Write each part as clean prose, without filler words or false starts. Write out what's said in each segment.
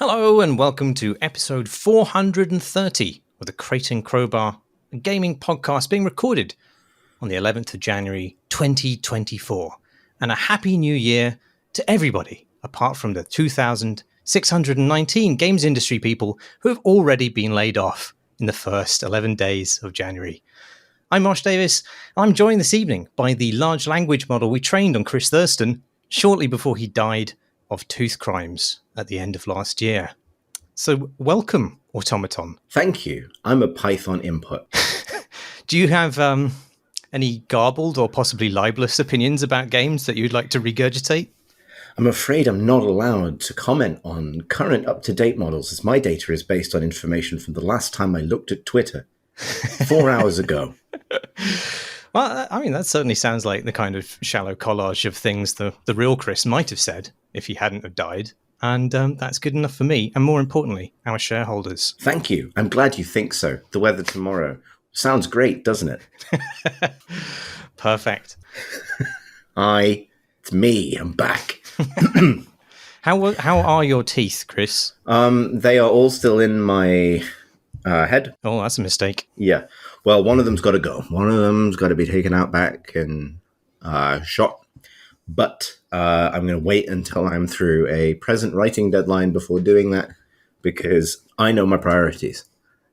Hello and welcome to episode 430 of the Crate and Crowbar, a gaming podcast being recorded on the 11th of January 2024. And a happy new year to everybody, apart from the 2,619 games industry people who have already been laid off in the first 11 days of January. I'm Marsh Davis. I'm joined this evening by the large language model we trained on Chris Thurston shortly before he died of tooth crimes at the end of last year. So welcome, Automaton. Thank you. I'm a Python input. Do you have any garbled or possibly libelous opinions about games that you'd like to regurgitate? I'm afraid I'm not allowed to comment on current up-to-date models, as my data is based on information from the last time I looked at Twitter 4 hours ago. Well, I mean, that certainly sounds like the kind of shallow collage of things the real Chris might have said if he hadn't have died. And that's good enough for me. And more importantly, our shareholders. Thank you. I'm glad you think so. The weather tomorrow sounds great, doesn't it? Perfect. It's me. I'm back. How are your teeth, Chris? They are all still in my head. Oh, that's a mistake. Yeah. Well, one of them's got to go. One of them's got to be taken out back and shot. But I'm going to wait until I'm through a present writing deadline before doing that, because I know my priorities.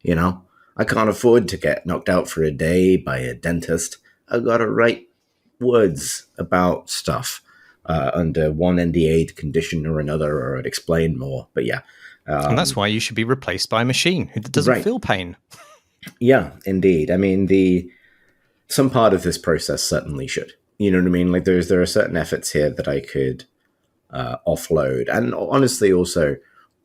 You know, I can't afford to get knocked out for a day by a dentist. I've got to write words about stuff under one NDA condition or another, or I'd explain more. But yeah. And that's why you should be replaced by a machine who doesn't feel pain. Yeah, indeed. I mean, some part of this process certainly should. You know what I mean? Like there are certain efforts here that I could offload. And honestly, also,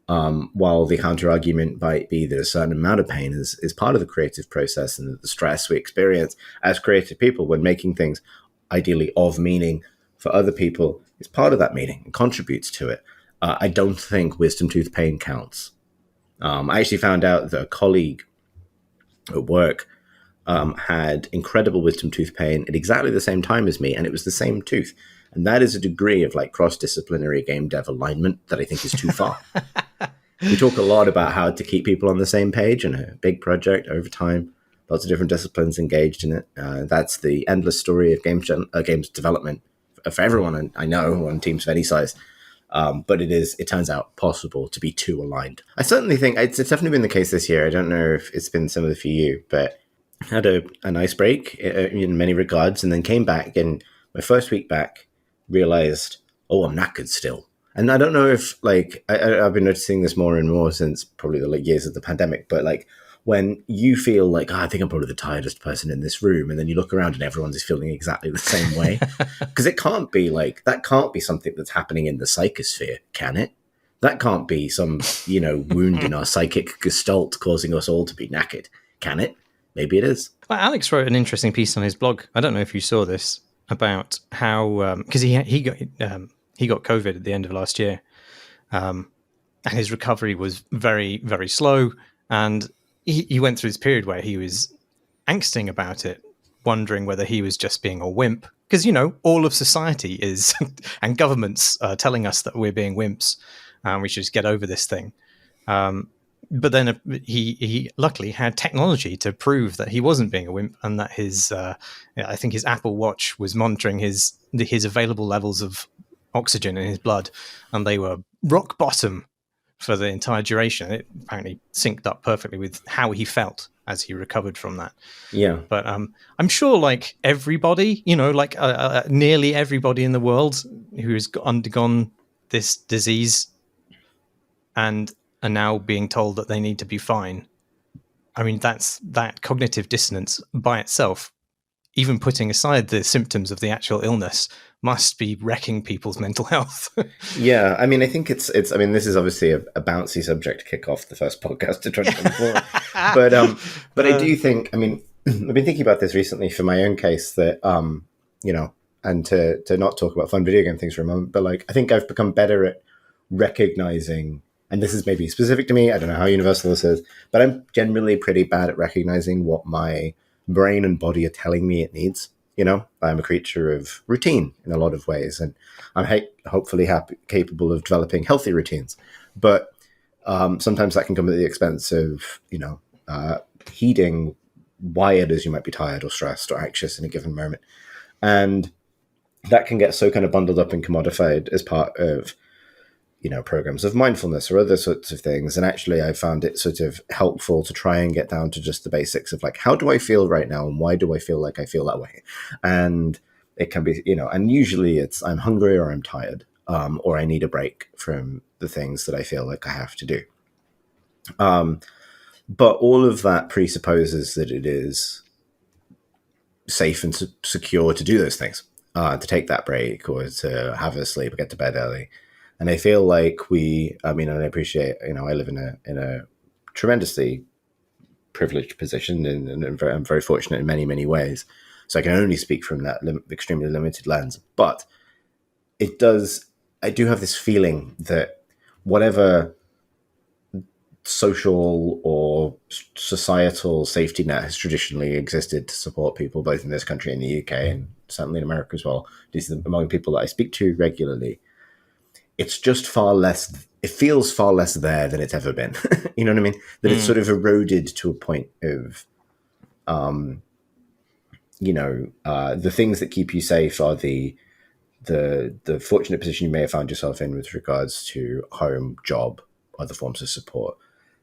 while the counter argument might be that a certain amount of pain is part of the creative process, and the stress we experience as creative people when making things ideally of meaning for other people is part of that meaning and contributes to it. I don't think wisdom tooth pain counts. I actually found out that a colleague at work had incredible wisdom tooth pain at exactly the same time as me, and it was the same tooth. And that is a degree of like cross-disciplinary game dev alignment that I think is too far. We talk a lot about how to keep people on the same page in a big project over time. Lots of different disciplines engaged in it. That's the endless story of games development for everyone I know on teams of any size. But it turns out possible to be too aligned. I certainly think it's definitely been the case this year. I don't know if it's been similar for you, but I had a nice break in many regards, and then came back, and my first week back realized, I'm knackered still. And I don't know if I've been noticing this more and more since probably the years of the pandemic, but like when you feel like, I think I'm probably the tiredest person in this room, and then you look around and everyone's just feeling exactly the same way. Because it can't be that can't be something that's happening in the psychosphere, can it? That can't be some, wound in our psychic gestalt causing us all to be knackered, can it? Maybe it is. Well, Alex wrote an interesting piece on his blog. I don't know if you saw this, about how, because he got COVID at the end of last year, and his recovery was very, very slow, and he went through this period where he was angsting about it, wondering whether he was just being a wimp. Because, all of society is, and governments are telling us that we're being wimps, and we should just get over this thing. But then he luckily had technology to prove that he wasn't being a wimp, and that I think his Apple Watch was monitoring his available levels of oxygen in his blood, and they were rock bottom for the entire duration. It apparently synced up perfectly with how he felt as he recovered from that. Yeah. But I'm sure everybody, nearly everybody in the world who has undergone this disease and are now being told that they need to be fine. I mean, that cognitive dissonance by itself, even putting aside the symptoms of the actual illness, must be wrecking people's mental health. Yeah, I mean, I think it's. I mean, this is obviously a bouncy subject to kick off the first podcast to 2024. But I do think. I mean, I've been thinking about this recently for my own case that, and to not talk about fun video game things for a moment, but I think I've become better at recognizing. And this is maybe specific to me. I don't know how universal this is, but I'm generally pretty bad at recognizing what my brain and body are telling me it needs. I'm a creature of routine in a lot of ways, and I'm hopefully capable of developing healthy routines. But sometimes that can come at the expense of, heeding why it is you might be tired or stressed or anxious in a given moment. And that can get so kind of bundled up and commodified as part of, programs of mindfulness or other sorts of things. And actually, I found it sort of helpful to try and get down to just the basics of like, how do I feel right now? And why do I feel like I feel that way? And it can be, and usually it's I'm hungry or I'm tired, or I need a break from the things that I feel like I have to do. But all of that presupposes that it is safe and secure to do those things, to take that break or to have a sleep or get to bed early. And I feel like and I appreciate, I live in a tremendously privileged position and I'm very fortunate in many, many ways. So I can only speak from that extremely limited lens. But I do have this feeling that whatever social or societal safety net has traditionally existed to support people both in this country and the UK and certainly in America as well, among people that I speak to regularly, it's just it feels far less there than it's ever been. You know what I mean? That it's sort of eroded to a point of, the things that keep you safe are the fortunate position you may have found yourself in with regards to home, job, other forms of support.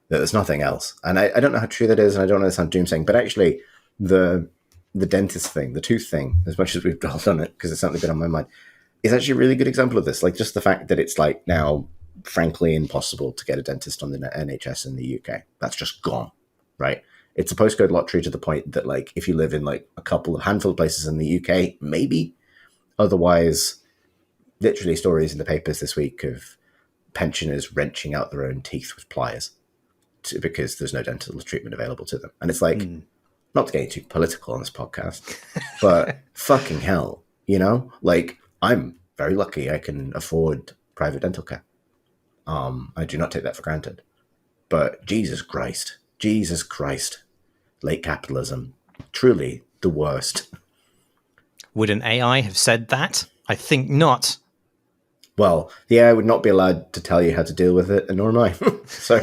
That there's nothing else. And I don't know how true that is, and I don't want to sound doomsaying, but actually the dentist thing, the tooth thing, as much as we've dwelled on it, because it's certainly been on my mind, is actually a really good example of this. Like just the fact that it's like now, frankly, impossible to get a dentist on the NHS in the UK. That's just gone, right? It's a postcode lottery to the point that like if you live in like a handful of places in the UK, maybe. Otherwise, literally stories in the papers this week of pensioners wrenching out their own teeth with pliers because there's no dental treatment available to them. And it's like, not to get too political on this podcast, but fucking hell, like I'm very lucky I can afford private dental care. I do not take that for granted. But Jesus Christ, late capitalism, truly the worst. Would an AI have said that? I think not. Well, the AI would not be allowed to tell you how to deal with it, and nor am I. So,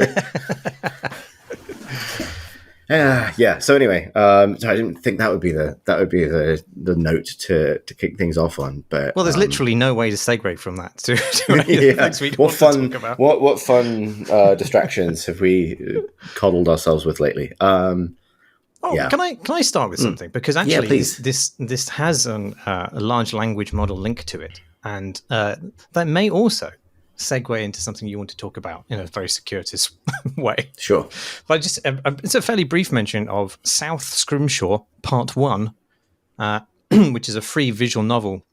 yeah. So anyway, so I didn't think that would be the note to kick things off on. But there's literally no way to segue from that to any of the things we want to talk about. What fun distractions have we coddled ourselves with lately? Yeah. Can I start with something? Because actually, this has a large language model link to it, and that may also segue into something you want to talk about in a very circuitous way. Sure. But it's a fairly brief mention of South Scrimshaw Part 1, which is a free visual novel.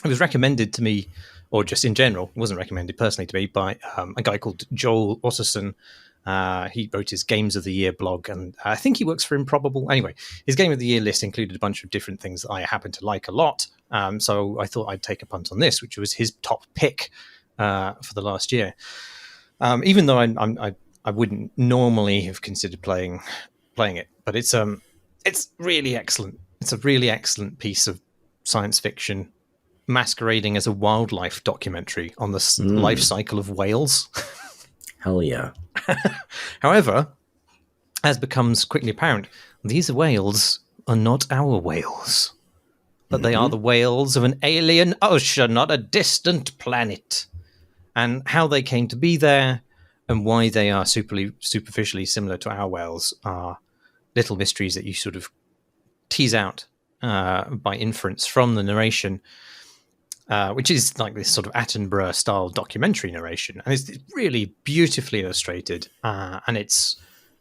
It was recommended to me, or just in general, it wasn't recommended personally to me, by a guy called Joel Otterson. He wrote his Games of the Year blog, and I think he works for Improbable. Anyway, his Game of the Year list included a bunch of different things that I happen to like a lot. So I thought I'd take a punt on this, which was his top pick for the last year. Even though I wouldn't normally have considered playing it, but it's really excellent. It's a really excellent piece of science fiction masquerading as a wildlife documentary on the life cycle of whales. Hell yeah. However, as becomes quickly apparent, these whales are not our whales, but they are the whales of an alien ocean on a distant planet. And how they came to be there and why they are superficially similar to our whales are little mysteries that you sort of tease out by inference from the narration, which is like this sort of Attenborough-style documentary narration. And it's really beautifully illustrated, and it's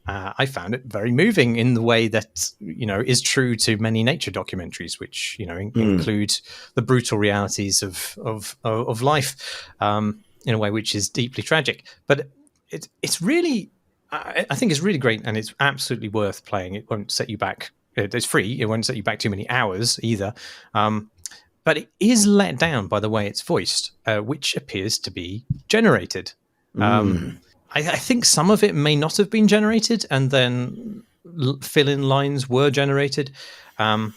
I found it very moving in the way that, is true to many nature documentaries, which, include the brutal realities of life in a way which is deeply tragic. But it's really, I think it's really great, and it's absolutely worth playing. It won't set you back. It's free. It won't set you back too many hours either. But it is let down by the way it's voiced, which appears to be generated. I think some of it may not have been generated, and then fill-in lines were generated. But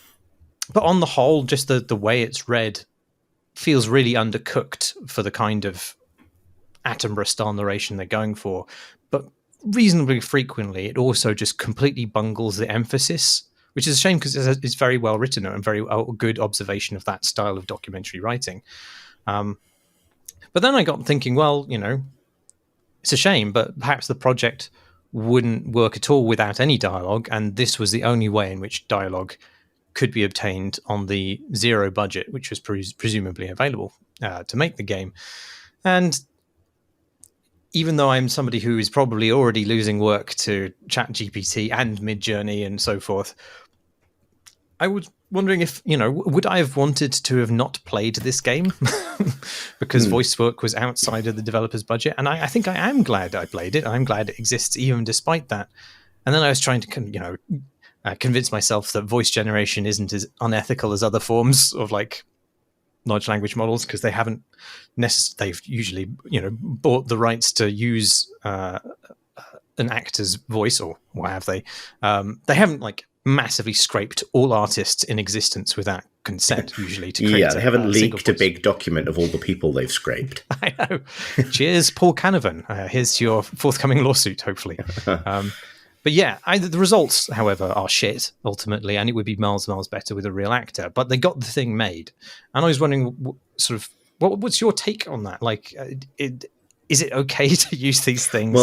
on the whole, just the way it's read feels really undercooked for the kind of Attenborough style narration they're going for, but reasonably frequently it also just completely bungles the emphasis, which is a shame because it's very well written and very good observation of that style of documentary writing. But then I got thinking, well, it's a shame, but perhaps the project wouldn't work at all without any dialogue, and this was the only way in which dialogue could be obtained on the zero budget, which was presumably available to make the game. And even though I'm somebody who is probably already losing work to ChatGPT and Midjourney and so forth, I was wondering if, would I have wanted to have not played this game because voice work was outside of the developer's budget? And I think I am glad I played it. I'm glad it exists even despite that. And then I was trying to, convince myself that voice generation isn't as unethical as other forms of like large language models, because they haven't they've usually, bought the rights to use an actor's voice, or what have they? They haven't like massively scraped all artists in existence without consent, usually, to create they haven't leaked a big document of all the people they've scraped. I know. Cheers, Paul Canavan. Here's your forthcoming lawsuit, hopefully. But yeah, the results, however, are shit, ultimately, and it would be miles and miles better with a real actor. But they got the thing made. And I was wondering, what's your take on that? Like, is it okay to use these things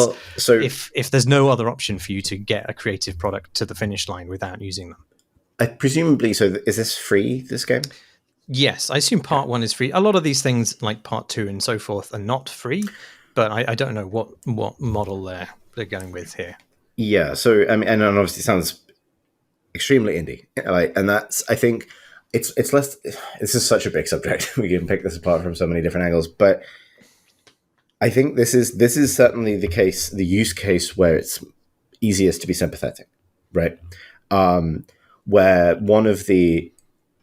if there's no other option for you to get a creative product to the finish line without using them? Presumably, so is this free, this game? Yes, I assume part 1 is free. A lot of these things, like part 2 and so forth, are not free, but I don't know what model they're going with here. Yeah, so I mean, and obviously it sounds extremely indie, and that's, I think it's less. This is such a big subject. We can pick this apart from so many different angles, but I think this is certainly the case, the use case where it's easiest to be sympathetic, right? Where one of the,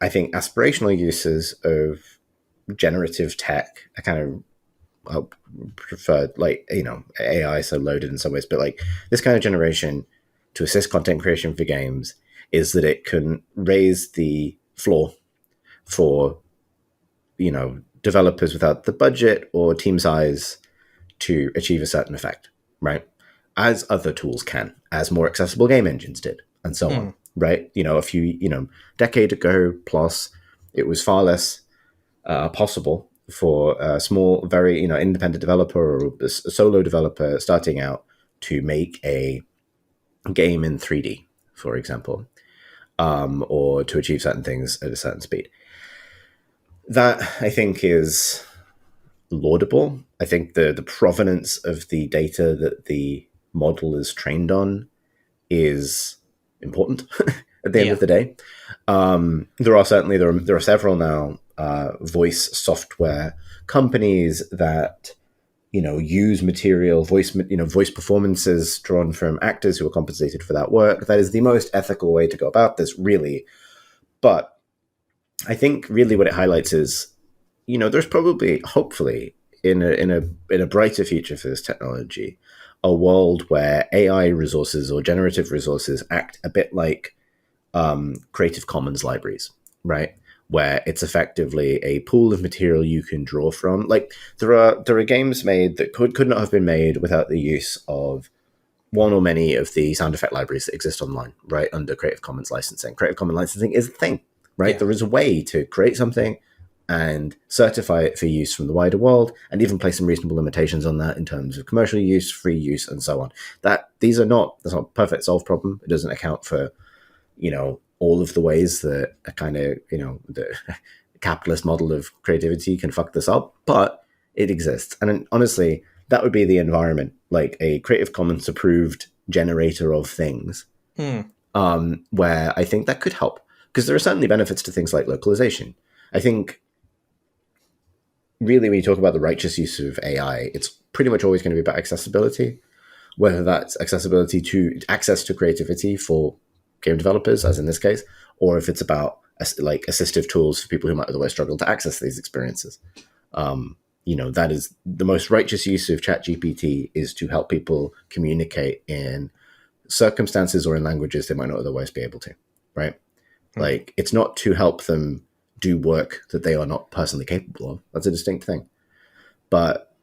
I think, aspirational uses of generative tech, I kind of prefer, like, AI so loaded in some ways, but like this kind of generation to assist content creation for games is that it can raise the floor for, developers without the budget or team size to achieve a certain effect, right? As other tools can, as more accessible game engines did, and so on, right? A few, decade ago plus, it was far less possible for a small, very, independent developer or a solo developer starting out to make a game in 3D, for example, or to achieve certain things at a certain speed. That, I think, is laudable. I think the provenance of the data that the model is trained on is important at the end of the day. There are several now voice software companies that use material voice performances drawn from actors who are compensated for that work. That is the most ethical way to go about this, really. But I think really what it highlights is, there's probably, hopefully, in a brighter future for this technology, a world where AI resources or generative resources act a bit like Creative Commons libraries, right? Where it's effectively a pool of material you can draw from. Like there are games made that could not have been made without the use of one or many of the sound effect libraries that exist online, right? Under Creative Commons licensing. Creative Commons licensing is a thing, right? Yeah. There is a way to create something and certify it for use from the wider world, and even place some reasonable limitations on that in terms of commercial use, free use, and so on. That's not a perfect solved problem. It doesn't account for, all of the ways that a kind of, the capitalist model of creativity can fuck this up, but it exists. And honestly, that would be the environment, like a Creative Commons approved generator of things, where I think that could help, because there are certainly benefits to things like localization. I think really when you talk about the righteous use of AI, it's pretty much always going to be about accessibility, whether that's accessibility to access to creativity for game developers, as in this case, or if it's about like assistive tools for people who might otherwise struggle to access these experiences. That is the most righteous use of ChatGPT, is to help people communicate in circumstances or in languages they might not otherwise be able to, right? Like, it's not to help them do work that they are not personally capable of. That's a distinct thing. But,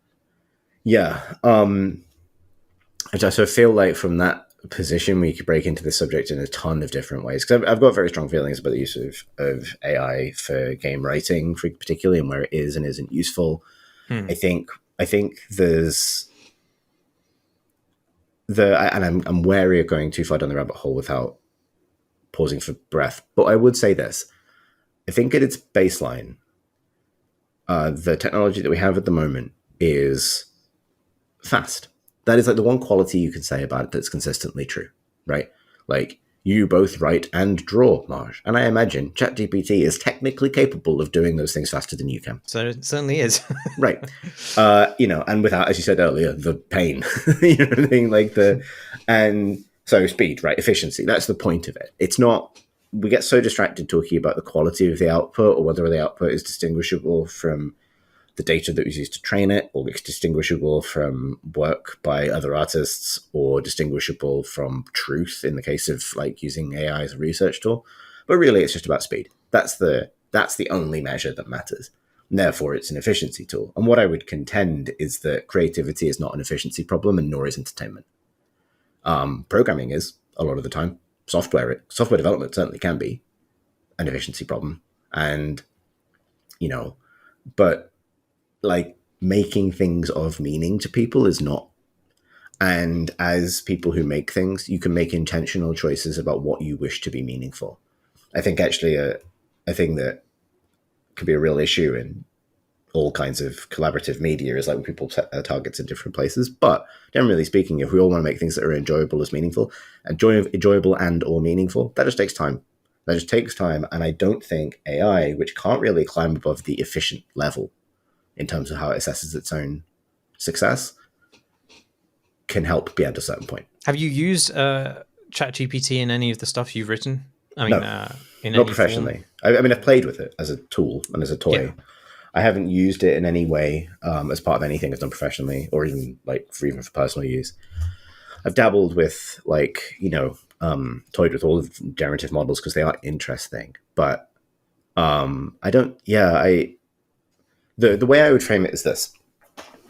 Yeah. So I feel like from that position, we could break into the subject in a ton of different ways. Because I've got very strong feelings about the use of AI for game writing, particularly, and where it is and isn't useful. Hmm. I think there's and I'm wary of going too far down the rabbit hole without pausing for breath. But I would say this: I think at its baseline, the technology that we have at the moment is fast. That is like the one quality you can say about it that's consistently true, right? Like you both write and draw, Marsh, and I imagine ChatGPT is technically capable of doing those things faster than you can. So it certainly is. Right. And without, as you said earlier, the pain, what I mean? And so speed, right? Efficiency. That's the point of it. It's not, we get so distracted talking about the quality of the output or whether the output is distinguishable from the data that was used to train it, or it's distinguishable from work by other artists, or distinguishable from truth in the case of like using AI as a research tool. But really, it's just about speed. That's the only measure that matters. And therefore, it's an efficiency tool. And what I would contend is that creativity is not an efficiency problem, and nor is entertainment. Programming is a lot of the time. Software development certainly can be an efficiency problem, and but like making things of meaning to people is not. And as people who make things, you can make intentional choices about what you wish to be meaningful. I think actually a thing that could be a real issue in all kinds of collaborative media is like when people set their targets in different places. But generally speaking, if we all want to make things that are enjoyable as meaningful, enjoyable and or meaningful, that just takes time. That just takes time. And I don't think AI, which can't really climb above the efficient level in terms of how it assesses its own success, can help beyond a certain point. Have you used ChatGPT in any of the stuff you've written? I mean, No, in not any professionally. I mean, I've played with it as a tool and as a toy. Yeah. I haven't used it in any way as part of anything I've done professionally, or even for personal use. I've dabbled with toyed with all of generative models because they are interesting, but I don't. Yeah, the way I would frame it is this,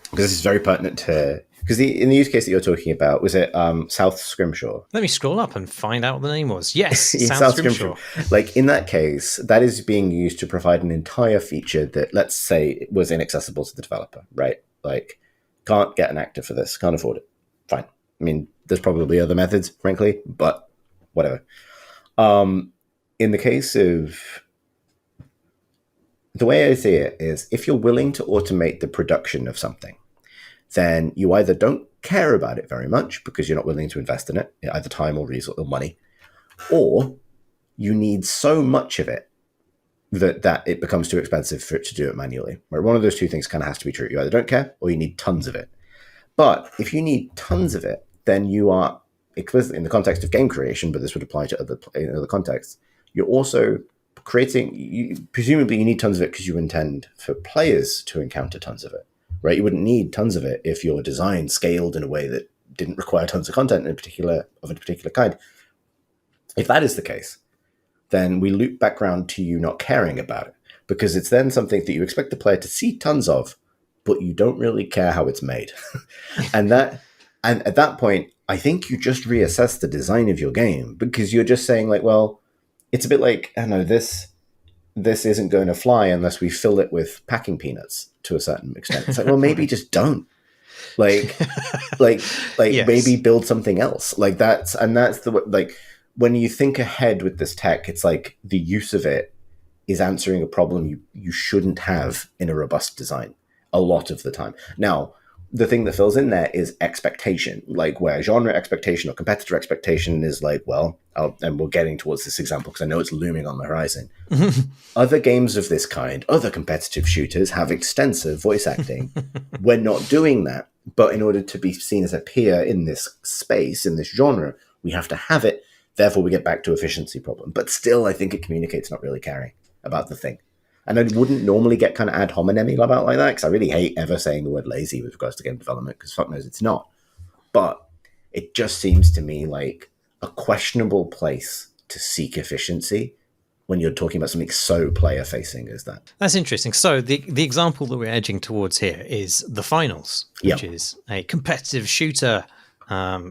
because this is very pertinent to, because in the use case that you're talking about, was it South Scrimshaw? Let me scroll up and find out what the name was. Yes, South Scrimshaw. Like in that case, that is being used to provide an entire feature that, let's say, was inaccessible to the developer, right? Like, can't get an actor for this, can't afford it. Fine. I mean, there's probably other methods, frankly, but whatever. In the case of, the way I see it is, if you're willing to automate the production of something, then you either don't care about it very much because you're not willing to invest in it, either time or resource or money, or you need so much of it that it becomes too expensive for it to do it manually. Right? One of those two things kind of has to be true. You either don't care or you need tons of it. But if you need tons of it, then you are explicitly, in the context of game creation, but this would apply to other contexts, you're also creating, presumably you need tons of it because you intend for players to encounter tons of it. Right, you wouldn't need tons of it if your design scaled in a way that didn't require tons of content of a particular kind. If that is the case, then we loop back around to you not caring about it, because it's then something that you expect the player to see tons of, but you don't really care how it's made. and at that point, I think you just reassess the design of your game, because you're just saying like, well, it's a bit like, I don't know, this isn't going to fly unless we fill it with packing peanuts to a certain extent. It's like, well, maybe just don't. Like yes. Maybe build something else. Like that's when you think ahead with this tech, it's like the use of it is answering a problem you shouldn't have in a robust design a lot of the time. Now, the thing that fills in there is expectation, like where genre expectation or competitor expectation is like, well, and we're getting towards this example because I know it's looming on the horizon. Other games of this kind, other competitive shooters have extensive voice acting. We're not doing that, but in order to be seen as a peer in this space, in this genre, we have to have it. Therefore, we get back to efficiency problem. But still, I think it communicates not really caring about the thing. And I wouldn't normally get kind of ad hominem about like that, because I really hate ever saying the word lazy with regards to game development, because fuck knows it's not. But it just seems to me like a questionable place to seek efficiency when you're talking about something so player facing as that. That's interesting. So the example that we're edging towards here is the finals, which is a competitive shooter,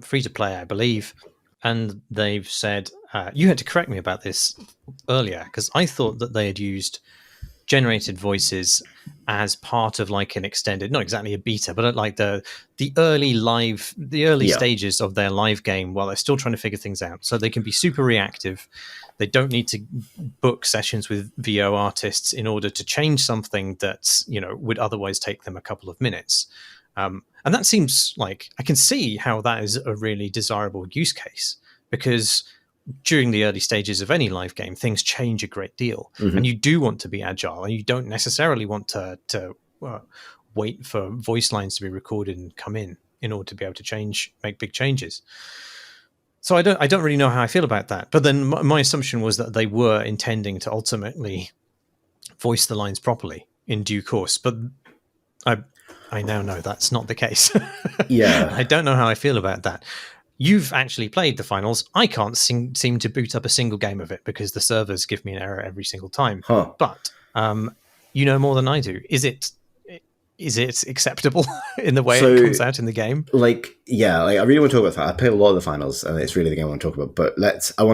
free to play, I believe. And they've said, you had to correct me about this earlier, because I thought that they had used generated voices as part of like an extended, not exactly a beta, but like the early stages of their live game while they're still trying to figure things out. So they can be super reactive. They don't need to book sessions with VO artists in order to change something that, you know, would otherwise take them a couple of minutes. And that seems like I can see how that is a really desirable use case, because during the early stages of any live game, things change a great deal, and you do want to be agile, and you don't necessarily want to wait for voice lines to be recorded and come in order to be able to make big changes. So I don't really know how I feel about that. But then my assumption was that they were intending to ultimately voice the lines properly in due course. But I now know that's not the case. Yeah, I don't know how I feel about that. You've actually played the finals. I can't seem to boot up a single game of it because the servers give me an error every single time. Huh. But you know more than I do. Is it acceptable in the way it comes out in the game? Like, yeah, like I really want to talk about that. I played a lot of the finals, and it's really the game I want to talk about. But let's talk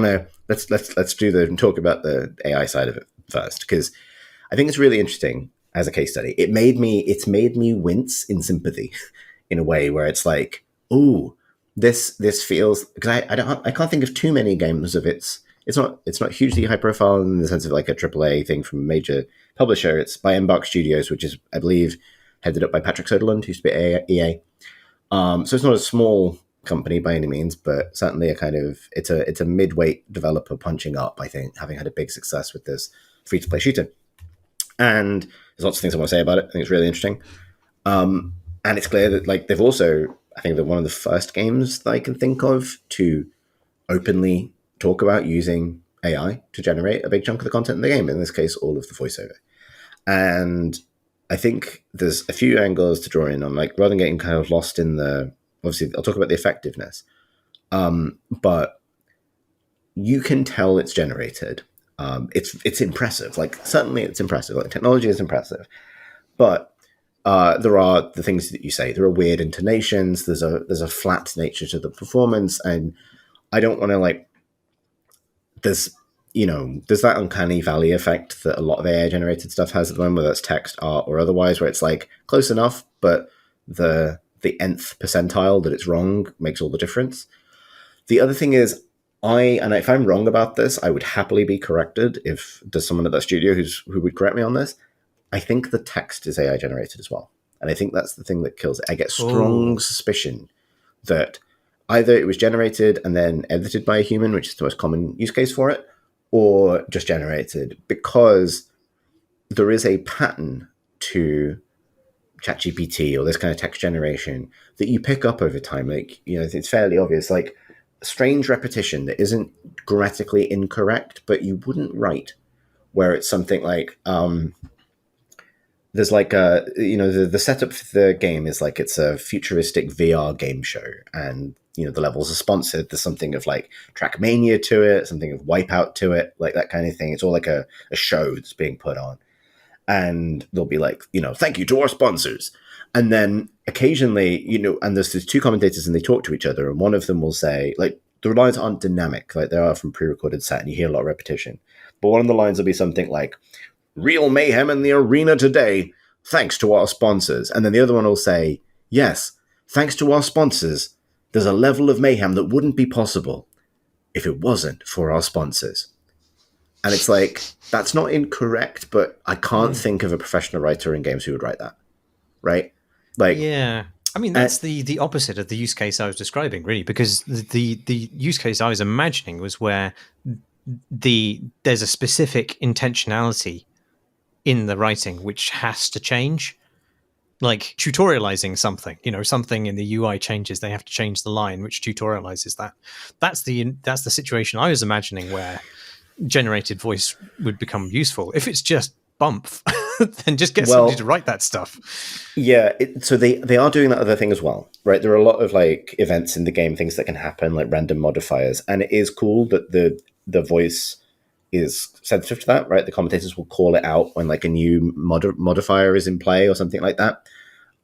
about the AI side of it first, because I think it's really interesting as a case study. It's made me wince in sympathy in a way where it's like, ooh, this feels, because I can't think of too many games of it's not hugely high profile in the sense of like a AAA thing from a major publisher. It's by Embark Studios, which is, I believe, headed up by Patrick Soderlund, who used to be EA. So it's not a small company by any means, but certainly it's a mid-weight developer punching up, I think, having had a big success with this free-to-play shooter. And there's lots of things I want to say about it. I think it's really interesting. And it's clear that like they've also, I think they're one of the first games that I can think of to openly talk about using AI to generate a big chunk of the content in the game, in this case, all of the voiceover. And I think there's a few angles to draw in on, like, rather than getting kind of lost in obviously I'll talk about the effectiveness, but you can tell it's generated. It's impressive. Like, certainly it's impressive. Like, technology is impressive, but there are the things that you say. There are weird intonations. There's a flat nature to the performance, and I don't want to like. There's that uncanny valley effect that a lot of AI generated stuff has at the moment, whether it's text, art, or otherwise, where it's like close enough, but the nth percentile that it's wrong makes all the difference. The other thing is, if I'm wrong about this, I would happily be corrected if there's someone at that studio who would correct me on this. I think the text is AI generated as well. And I think that's the thing that kills it. I get strong suspicion that either it was generated and then edited by a human, which is the most common use case for it, or just generated, because there is a pattern to ChatGPT or this kind of text generation that you pick up over time. Like, it's fairly obvious, like strange repetition that isn't grammatically incorrect, but you wouldn't write, where it's something like, there's like the setup for the game is like it's a futuristic VR game show, and the levels are sponsored. There's something of like Trackmania to it, something of Wipeout to it, like that kind of thing. It's all like a show that's being put on, and they'll be like, thank you to our sponsors, and then occasionally, and there's two commentators and they talk to each other, and one of them will say, like, the lines aren't dynamic like they are from pre-recorded set, and you hear a lot of repetition, but one of the lines will be something like, real mayhem in the arena today, thanks to our sponsors. And then the other one will say, yes, thanks to our sponsors, there's a level of mayhem that wouldn't be possible if it wasn't for our sponsors. And it's like, that's not incorrect, but I can't think of a professional writer in games who would write that, right? Like, yeah. I mean, that's the opposite of the use case I was describing, really, because the use case I was imagining was where there's a specific intentionality in the writing which has to change, like tutorializing something. Something in the UI changes, they have to change the line which tutorializes that. That's the situation I was imagining where generated voice would become useful. If it's just bump, then just get somebody to write that stuff. Yeah, so they are doing that other thing as well, right? There are a lot of like events in the game, things that can happen, like random modifiers, and it is cool that the voice is sensitive to that, right? The commentators will call it out when like a new modifier is in play or something like that.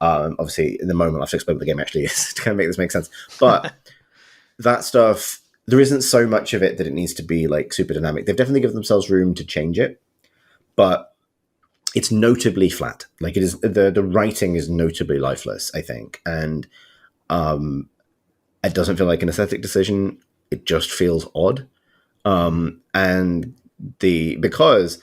Obviously, in the moment, I have to explain what the game actually is to kind of make this make sense. But that stuff, there isn't so much of it that it needs to be like super dynamic. They've definitely given themselves room to change it, but it's notably flat. Like it is, the writing is notably lifeless, I think, and it doesn't feel like an aesthetic decision. It just feels odd, and because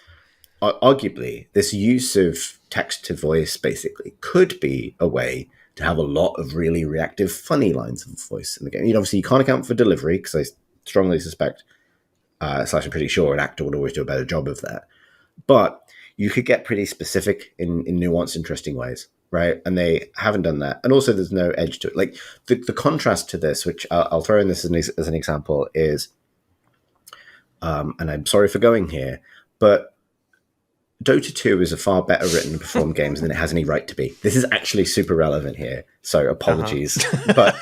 arguably this use of text to voice basically could be a way to have a lot of really reactive, funny lines of voice in the game. Obviously you can't account for delivery because I strongly suspect, / I'm pretty sure an actor would always do a better job of that. But you could get pretty specific in nuanced, interesting ways, right? And they haven't done that. And also there's no edge to it. Like the contrast to this, which I'll throw in this as an example, is, and I'm sorry for going here, but Dota 2 is a far better written and performed game than it has any right to be. This is actually super relevant here, so apologies. But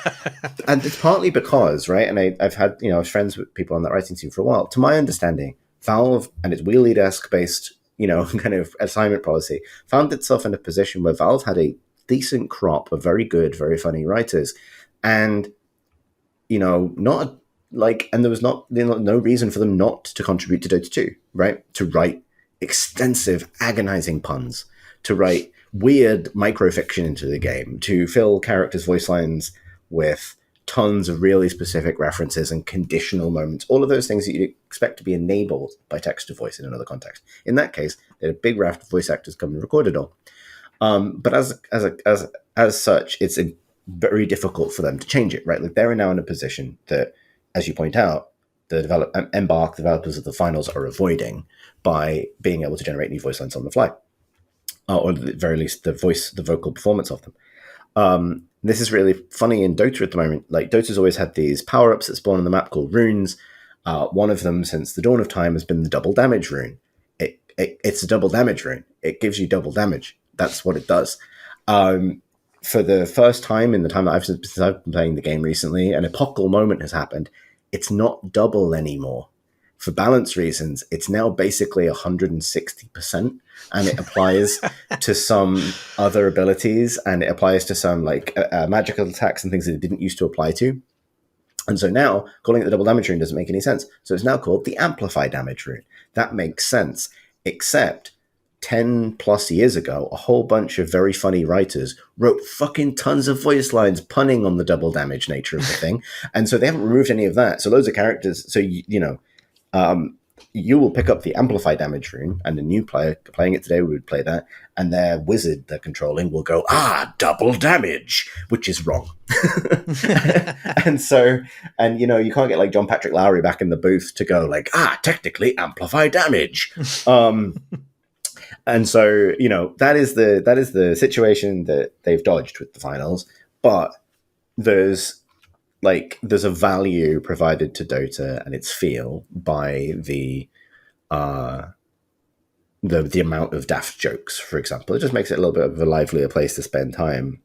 and it's partly because, right, and I've had, I was friends with people on that writing team for a while. To my understanding, Valve and its Wheelie Desk based, kind of assignment policy found itself in a position where Valve had a decent crop of very good, very funny writers. And, not like, and there was no reason for them not to contribute to Dota 2, right? To write extensive, agonizing puns, to write weird microfiction into the game, to fill characters' voice lines with tons of really specific references and conditional moments, all of those things that you'd expect to be enabled by text to voice in another context. In that case, they had a big raft of voice actors come and record it all. But as such, it's very difficult for them to change it, right? Like they're now in a position that, as you point out, the Embark developers of the finals are avoiding by being able to generate new voice lines on the fly, or at the very least the vocal performance of them. This is really funny in Dota at the moment. Like Dota's always had these power-ups that spawn on the map called runes. One of them since the dawn of time has been the double damage rune. It's a double damage rune. It gives you double damage. That's what it does. For the first time in the time that since I've been playing the game recently, an epochal moment has happened. It's not double anymore. For balance reasons, it's now basically 160%, and it applies to some other abilities, and it applies to some like magical attacks and things that it didn't used to apply to. And so now calling it the double damage rune doesn't make any sense. So it's now called the amplify damage rune. That makes sense, except 10 plus years ago, a whole bunch of very funny writers wrote fucking tons of voice lines punning on the double damage nature of the thing. And so they haven't removed any of that. So loads of characters. So, you will pick up the amplify damage rune, and a new player playing it today would play that, and their wizard they're controlling will go, double damage, which is wrong. and you can't get like John Patrick Lowry back in the booth to go like, technically amplify damage. And so, that is the situation that they've dodged with the finals. But there's a value provided to Dota and its feel by the amount of daft jokes, for example. It just makes it a little bit of a livelier place to spend time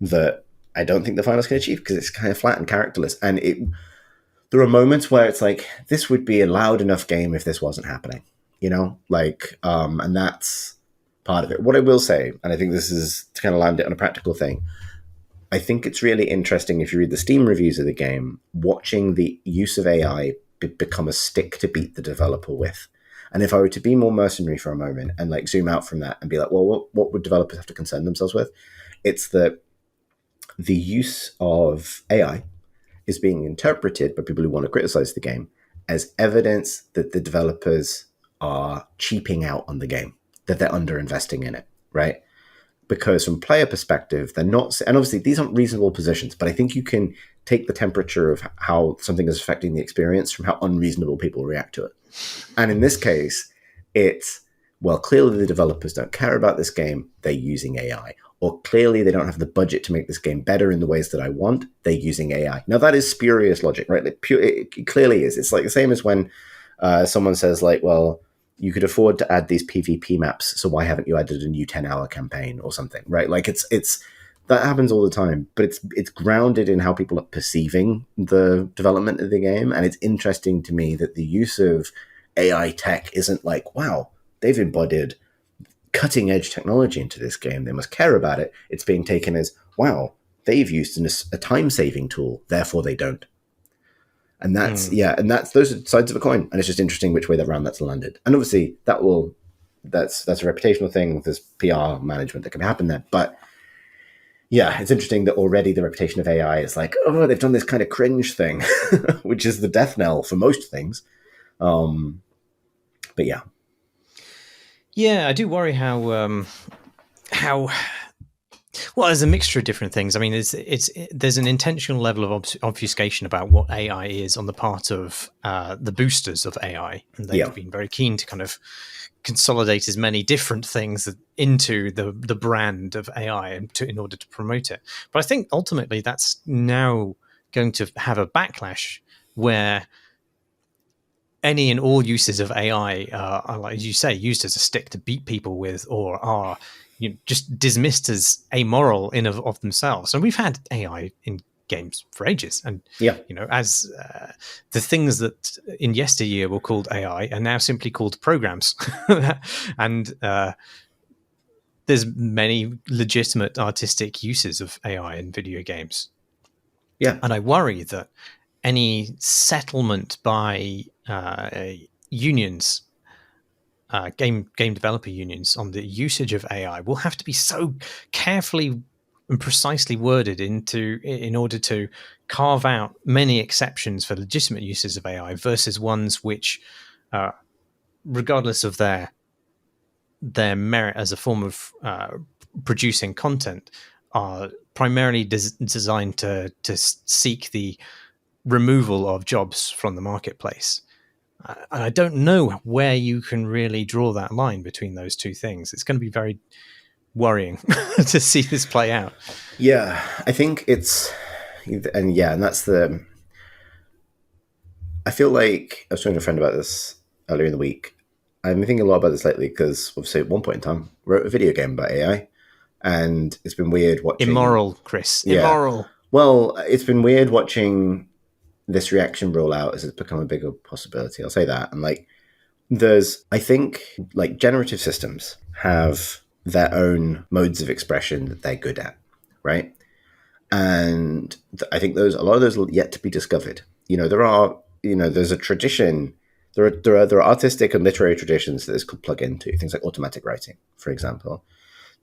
that I don't think the finals can achieve because it's kind of flat and characterless. And there are moments where it's like, this would be a loud enough game if this wasn't happening. And that's part of it. What I will say, and I think this is to kind of land it on a practical thing, I think it's really interesting if you read the Steam reviews of the game, watching the use of AI become a stick to beat the developer with. And if I were to be more mercenary for a moment and like zoom out from that and be like, well, what would developers have to concern themselves with? It's that the use of AI is being interpreted by people who want to criticize the game as evidence that the developers are cheaping out on the game, that they're underinvesting in it, right? Because from player perspective, they're not, and obviously these aren't reasonable positions, but I think you can take the temperature of how something is affecting the experience from how unreasonable people react to it. And in this case, it's, well, clearly the developers don't care about this game, they're using AI. Or clearly they don't have the budget to make this game better in the ways that I want, they're using AI. Now that is spurious logic, right? It clearly is. It's like the same as when someone says like, well, you could afford to add these PvP maps, so why haven't you added a new 10-hour campaign or something, right? Like it's that happens all the time, but it's grounded in how people are perceiving the development of the game, and it's interesting to me that the use of AI tech isn't like, wow, they've embodied cutting edge technology into this game. They must care about it. It's being taken as, wow, they've used a time saving tool, therefore they don't. And that's those are sides of a coin. And it's just interesting which way that's landed. And obviously that's a reputational thing. There's PR management that can happen there. But yeah, it's interesting that already the reputation of AI is like, oh, they've done this kind of cringe thing, which is the death knell for most things. But yeah. Yeah, I do worry how well, there's a mixture of different things. I mean, there's an intentional level of obfuscation about what AI is on the part of the boosters of AI, and they've been very keen to kind of consolidate as many different things into the brand of AI in order to promote it. But I think ultimately that's now going to have a backlash where any and all uses of AI are, like you say, used as a stick to beat people with, or are just dismissed as amoral in of themselves. And we've had AI in games for ages, and as the things that in yesteryear were called AI are now simply called programs, and there's many legitimate artistic uses of AI in video games. Yeah, and I worry that any settlement by unions, game developer unions, on the usage of AI will have to be so carefully and precisely worded in order to carve out many exceptions for legitimate uses of AI versus ones which, regardless of their merit as a form of producing content, are primarily designed to seek the removal of jobs from the marketplace. And I don't know where you can really draw that line between those two things. It's going to be very worrying to see this play out. Yeah, I think and that's I feel like I was talking to a friend about this earlier in the week. I've been thinking a lot about this lately because obviously at one point in time I wrote a video game about AI, and it's been weird watching. Immoral, Chris. Immoral. Well, it's been weird watching this reaction roll out as it's become a bigger possibility. I'll say that. And I think generative systems have their own modes of expression that they're good at, right? And I think a lot of those are yet to be discovered. There's a tradition. There are artistic and literary traditions that this could plug into. Things like automatic writing, for example,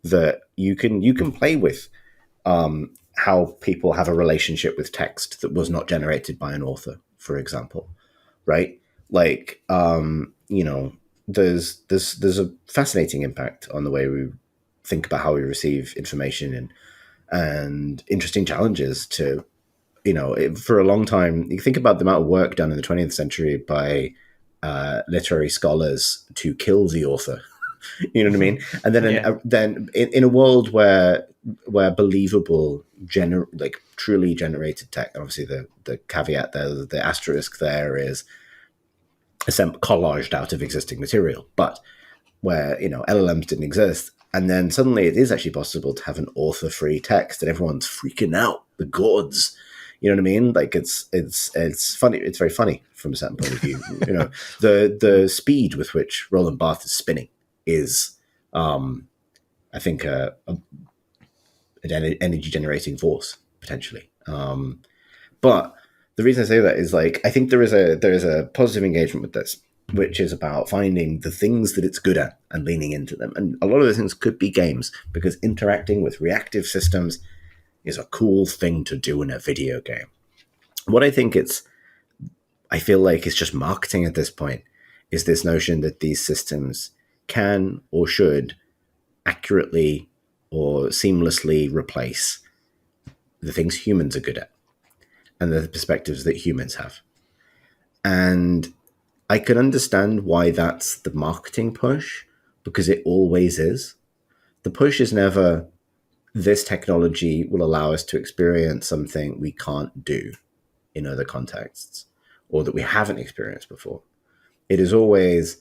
that you can play with. How people have a relationship with text that was not generated by an author, for example, right? There's a fascinating impact on the way we think about how we receive information and interesting challenges to, for a long time. You think about the amount of work done in the 20th century by literary scholars to kill the author. You know what I mean? And then, then in a world where believable, truly generated tech, obviously the caveat there, the asterisk there is collaged out of existing material, but where LLMs didn't exist, and then suddenly it is actually possible to have an author-free text, and everyone's freaking out, the gods. You know what I mean? It's funny. It's very funny from a certain point of view. The speed with which Roland Barthes is spinning is, I think, an energy generating force potentially. But the reason I say that is I think there is a positive engagement with this, which is about finding the things that it's good at and leaning into them. And a lot of those things could be games, because interacting with reactive systems is a cool thing to do in a video game. What I feel like it's just marketing at this point, is this notion that these systems can or should accurately or seamlessly replace the things humans are good at and the perspectives that humans have. And I can understand why that's the marketing push, because it always is. The push is never, this technology will allow us to experience something we can't do in other contexts, or that we haven't experienced before. It is always,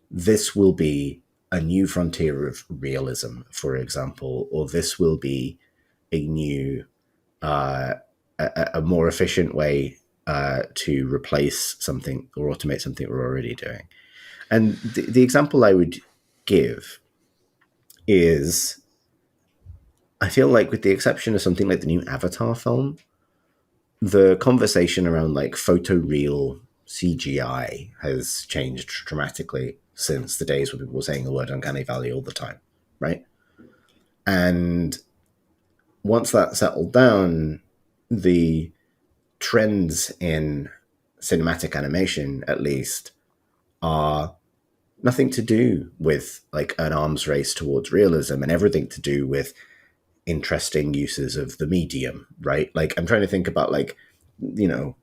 this will be a new frontier of realism, for example, or this will be a new, a more efficient way to replace something or automate something we're already doing. And the example I would give is, I feel like with the exception of something like the new Avatar film, the conversation around like photoreal CGI has changed dramatically since the days when people were saying the word uncanny valley all the time, right? And once that settled down, the trends in cinematic animation, at least, are nothing to do with like an arms race towards realism and everything to do with interesting uses of the medium, right? Like I'm trying to think about like, you know,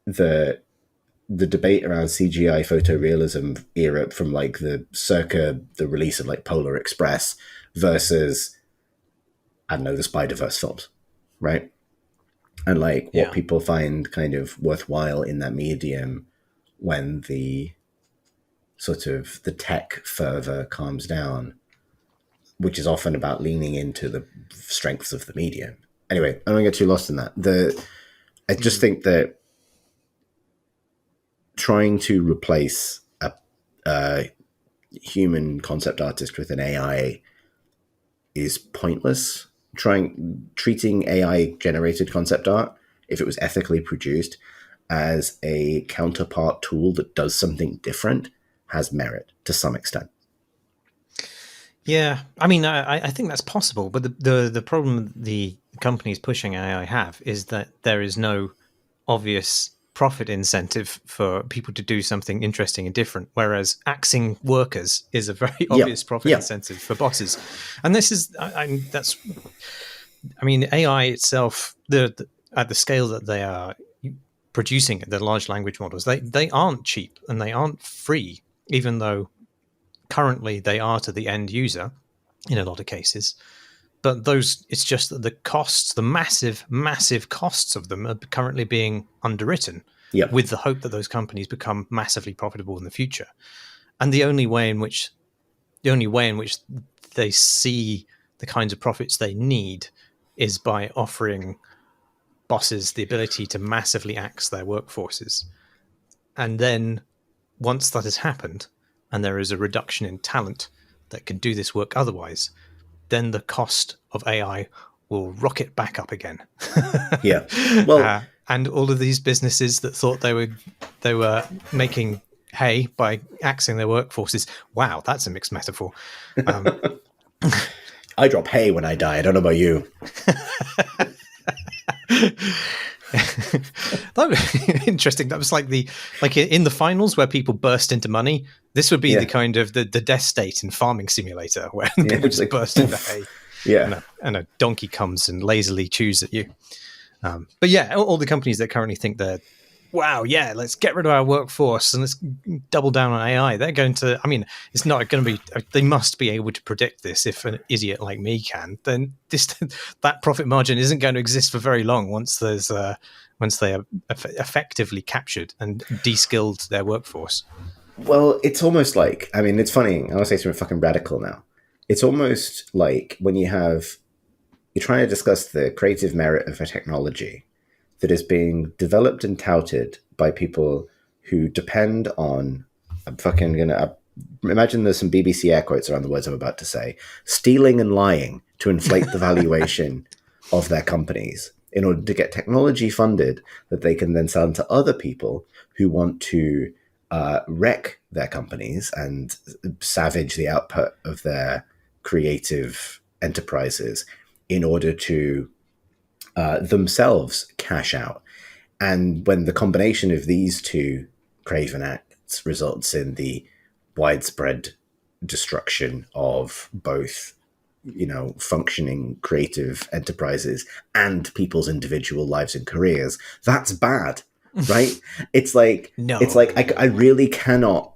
the debate around CGI photorealism era from like the circa the release of like Polar Express versus, I don't know, the Spider-Verse films, right? And like what people find kind of worthwhile in that medium when the sort of the tech fervor calms down, which is often about leaning into the strengths of the medium. Anyway, I don't get too lost in that. I just think that trying to replace a human concept artist with an AI is pointless. Treating AI generated concept art, if it was ethically produced, as a counterpart tool that does something different has merit to some extent. Yeah, I mean, I think that's possible, but the problem the companies pushing AI have is that there is no obvious profit incentive for people to do something interesting and different, whereas axing workers is a very obvious profit incentive for bosses. And this is, I mean, AI itself, at the scale that they are producing the large language models, they aren't cheap and they aren't free, even though currently they are to the end user in a lot of cases. But it's just that the costs, the massive costs of them are currently being underwritten with the hope that those companies become massively profitable in the future. And the only way in which they see the kinds of profits they need is by offering bosses the ability to massively axe their workforces. And then once that has happened and there is a reduction in talent that can do this work otherwise, then the cost of AI will rocket back up again. Well, and all of these businesses that thought they were making hay by axing their workforces. Wow, that's a mixed metaphor. I drop hay when I die. I don't know about you. That was interesting. That was like in the finals where people burst into money. This would be the kind of the death state in Farming Simulator where people just burst into hay. And a donkey comes and lazily chews at you. But yeah, all the companies that currently think they're, wow, yeah, let's get rid of our workforce and let's double down on AI. They're going to, I mean, it's not going to be, they must be able to predict this. If an idiot like me can, then that profit margin isn't going to exist for very long once they are effectively captured and de-skilled their workforce. Well, it's almost like, I mean, it's funny. I want to say something fucking radical now. It's almost like when you're trying to discuss the creative merit of a technology that is being developed and touted by people who depend on, imagine there's some BBC air quotes around the words I'm about to say, stealing and lying to inflate the valuation of their companies in order to get technology funded that they can then sell to other people who want to wreck their companies and savage the output of their creative enterprises in order to themselves cash out. And when the combination of these two craven acts results in the widespread destruction of both, functioning creative enterprises and people's individual lives and careers, that's bad, right? It's like, no. It's like I really cannot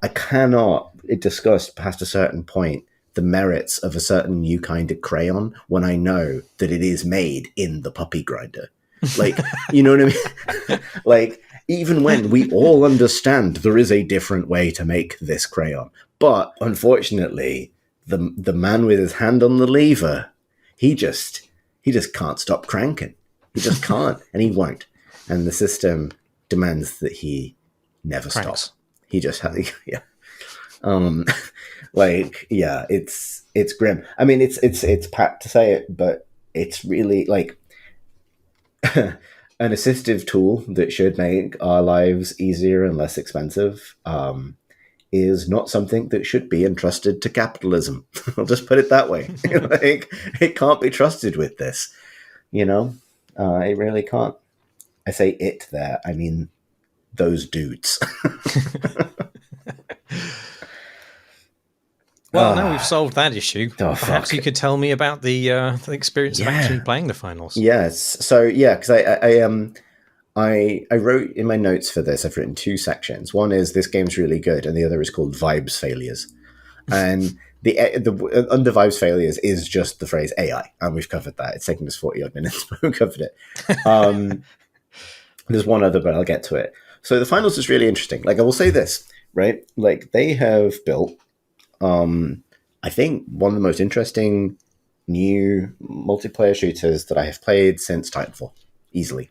discuss past a certain point the merits of a certain new kind of crayon when I know that it is made in the puppy grinder. Like, you know what I mean? Like, even when we all understand there is a different way to make this crayon. But unfortunately, the man with his hand on the lever, he just can't stop cranking. He just can't, and he won't. And the system demands that he never stop. He just has, yeah. Um, like, yeah, it's grim. I mean, it's pat to say it, but it's really like an assistive tool that should make our lives easier and less expensive. Is not something that should be entrusted to capitalism. I'll just put it that way. Like, it can't be trusted with this. You know, it really can't. I say it there. I mean those dudes. Well, now we've solved that issue. Oh, Perhaps fuck. you could tell me about the experience of actually playing the finals. Yes. So yeah, because I wrote in my notes for this. I've written two sections. One is this game's really good, and the other is called vibes failures. And the under vibes failures is just the phrase AI, and we've covered that. It's taken us 40 odd minutes, but we've covered it. There's one other, but I'll get to it. So the finals is really interesting. Like, I will say this, right? Like, they have built, I think, one of the most interesting new multiplayer shooters that I have played since Titanfall, easily.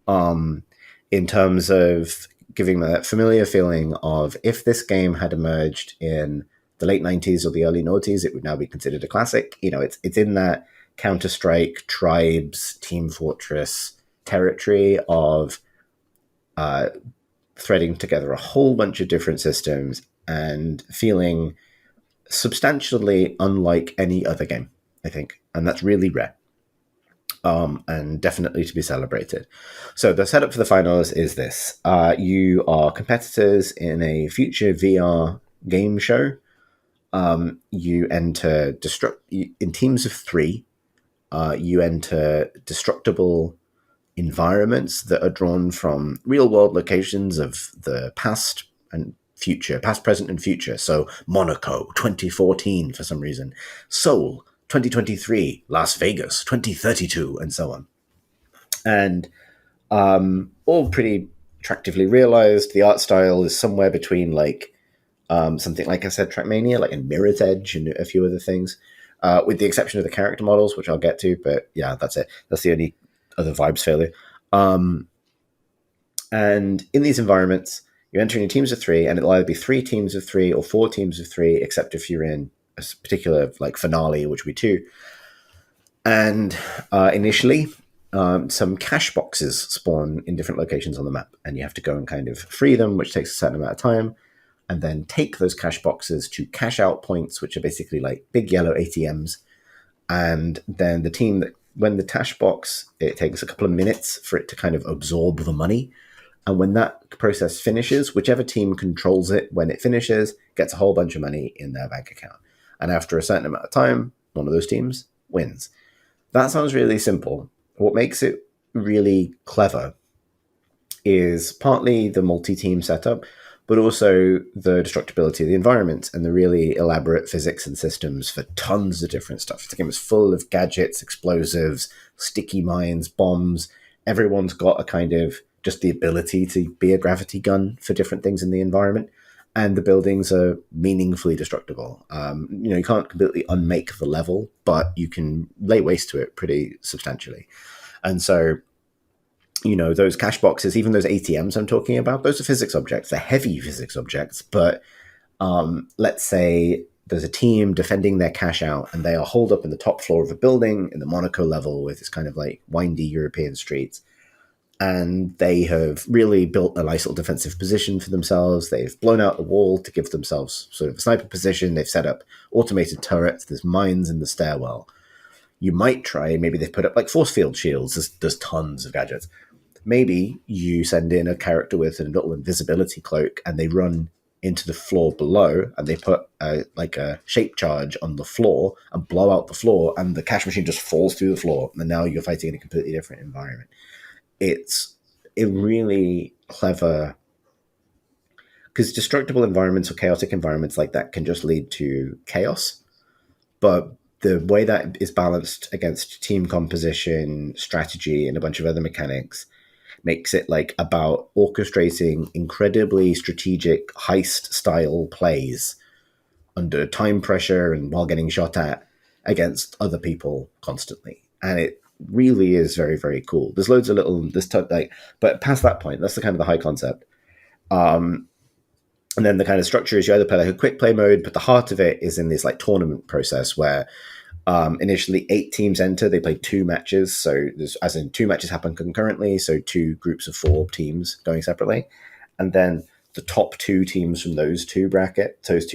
In terms of giving that familiar feeling of, if this game had emerged in the late 90s or the early noughties, it would now be considered a classic. You know, it's in that Counter-Strike, Tribes, Team Fortress territory of threading together a whole bunch of different systems and feeling substantially unlike any other game, I think. And that's really rare. And definitely to be celebrated. So the setup for the finals is this. You are competitors in a future VR game show. You enter in teams of 3. You enter destructible environments that are drawn from real-world locations of the past, present, and future. So Monaco, 2014, for some reason. Seoul, 2023, Las Vegas, 2032, and so on. And all pretty attractively realized. The art style is somewhere between like something like I said, Trackmania, like in Mirror's Edge and a few other things, with the exception of the character models, which I'll get to. But yeah, that's it. That's the only other vibes failure. And in these environments, you're entering in teams of 3, and it'll either be 3 teams of 3 or 4 teams of 3, except if you're in a particular like finale, which will be 2. And initially, some cash boxes spawn in different locations on the map, and you have to go and kind of free them, which takes a certain amount of time, and then take those cash boxes to cash out points, which are basically like big yellow ATMs. And then the team that, when the cash box, it takes a couple of minutes for it to kind of absorb the money. And when that process finishes, whichever team controls it when it finishes gets a whole bunch of money in their bank account. And after a certain amount of time, one of those teams wins. That sounds really simple. What makes it really clever is partly the multi-team setup, but also the destructibility of the environment and the really elaborate physics and systems for tons of different stuff. The game is full of gadgets, explosives, sticky mines, bombs. Everyone's got a kind of just the ability to be a gravity gun for different things in the environment. And the buildings are meaningfully destructible. You can't completely unmake the level, but you can lay waste to it pretty substantially. And so, those cash boxes, even those ATMs I'm talking about, those are physics objects. They're heavy physics objects. But let's say there's a team defending their cash out, and they are holed up in the top floor of a building in the Monaco level with this kind of like windy European streets. And they have really built a nice little defensive position for themselves. They've blown out the wall to give themselves sort of a sniper position. They've set up automated turrets. There's mines in the stairwell. You might try, maybe they've put up like force field shields. There's tons of gadgets. Maybe you send in a character with a little invisibility cloak and they run into the floor below and they put a shape charge on the floor and blow out the floor, and the cash machine just falls through the floor. And now you're fighting in a completely different environment. It's a really clever, because destructible environments or chaotic environments like that can just lead to chaos. But the way that is balanced against team composition, strategy, and a bunch of other mechanics makes it like about orchestrating incredibly strategic heist style plays under time pressure and while getting shot at against other people constantly. And it really is very, very cool. There's loads of little but past that point, that's the kind of the high concept. And then the kind of structure is you either play like a quick play mode, but the heart of it is in this like tournament process where initially 8 teams enter. They play 2 matches, so there's, as in 2 matches happen concurrently, so 2 groups of 4 teams going separately, and then the top 2 teams from those 2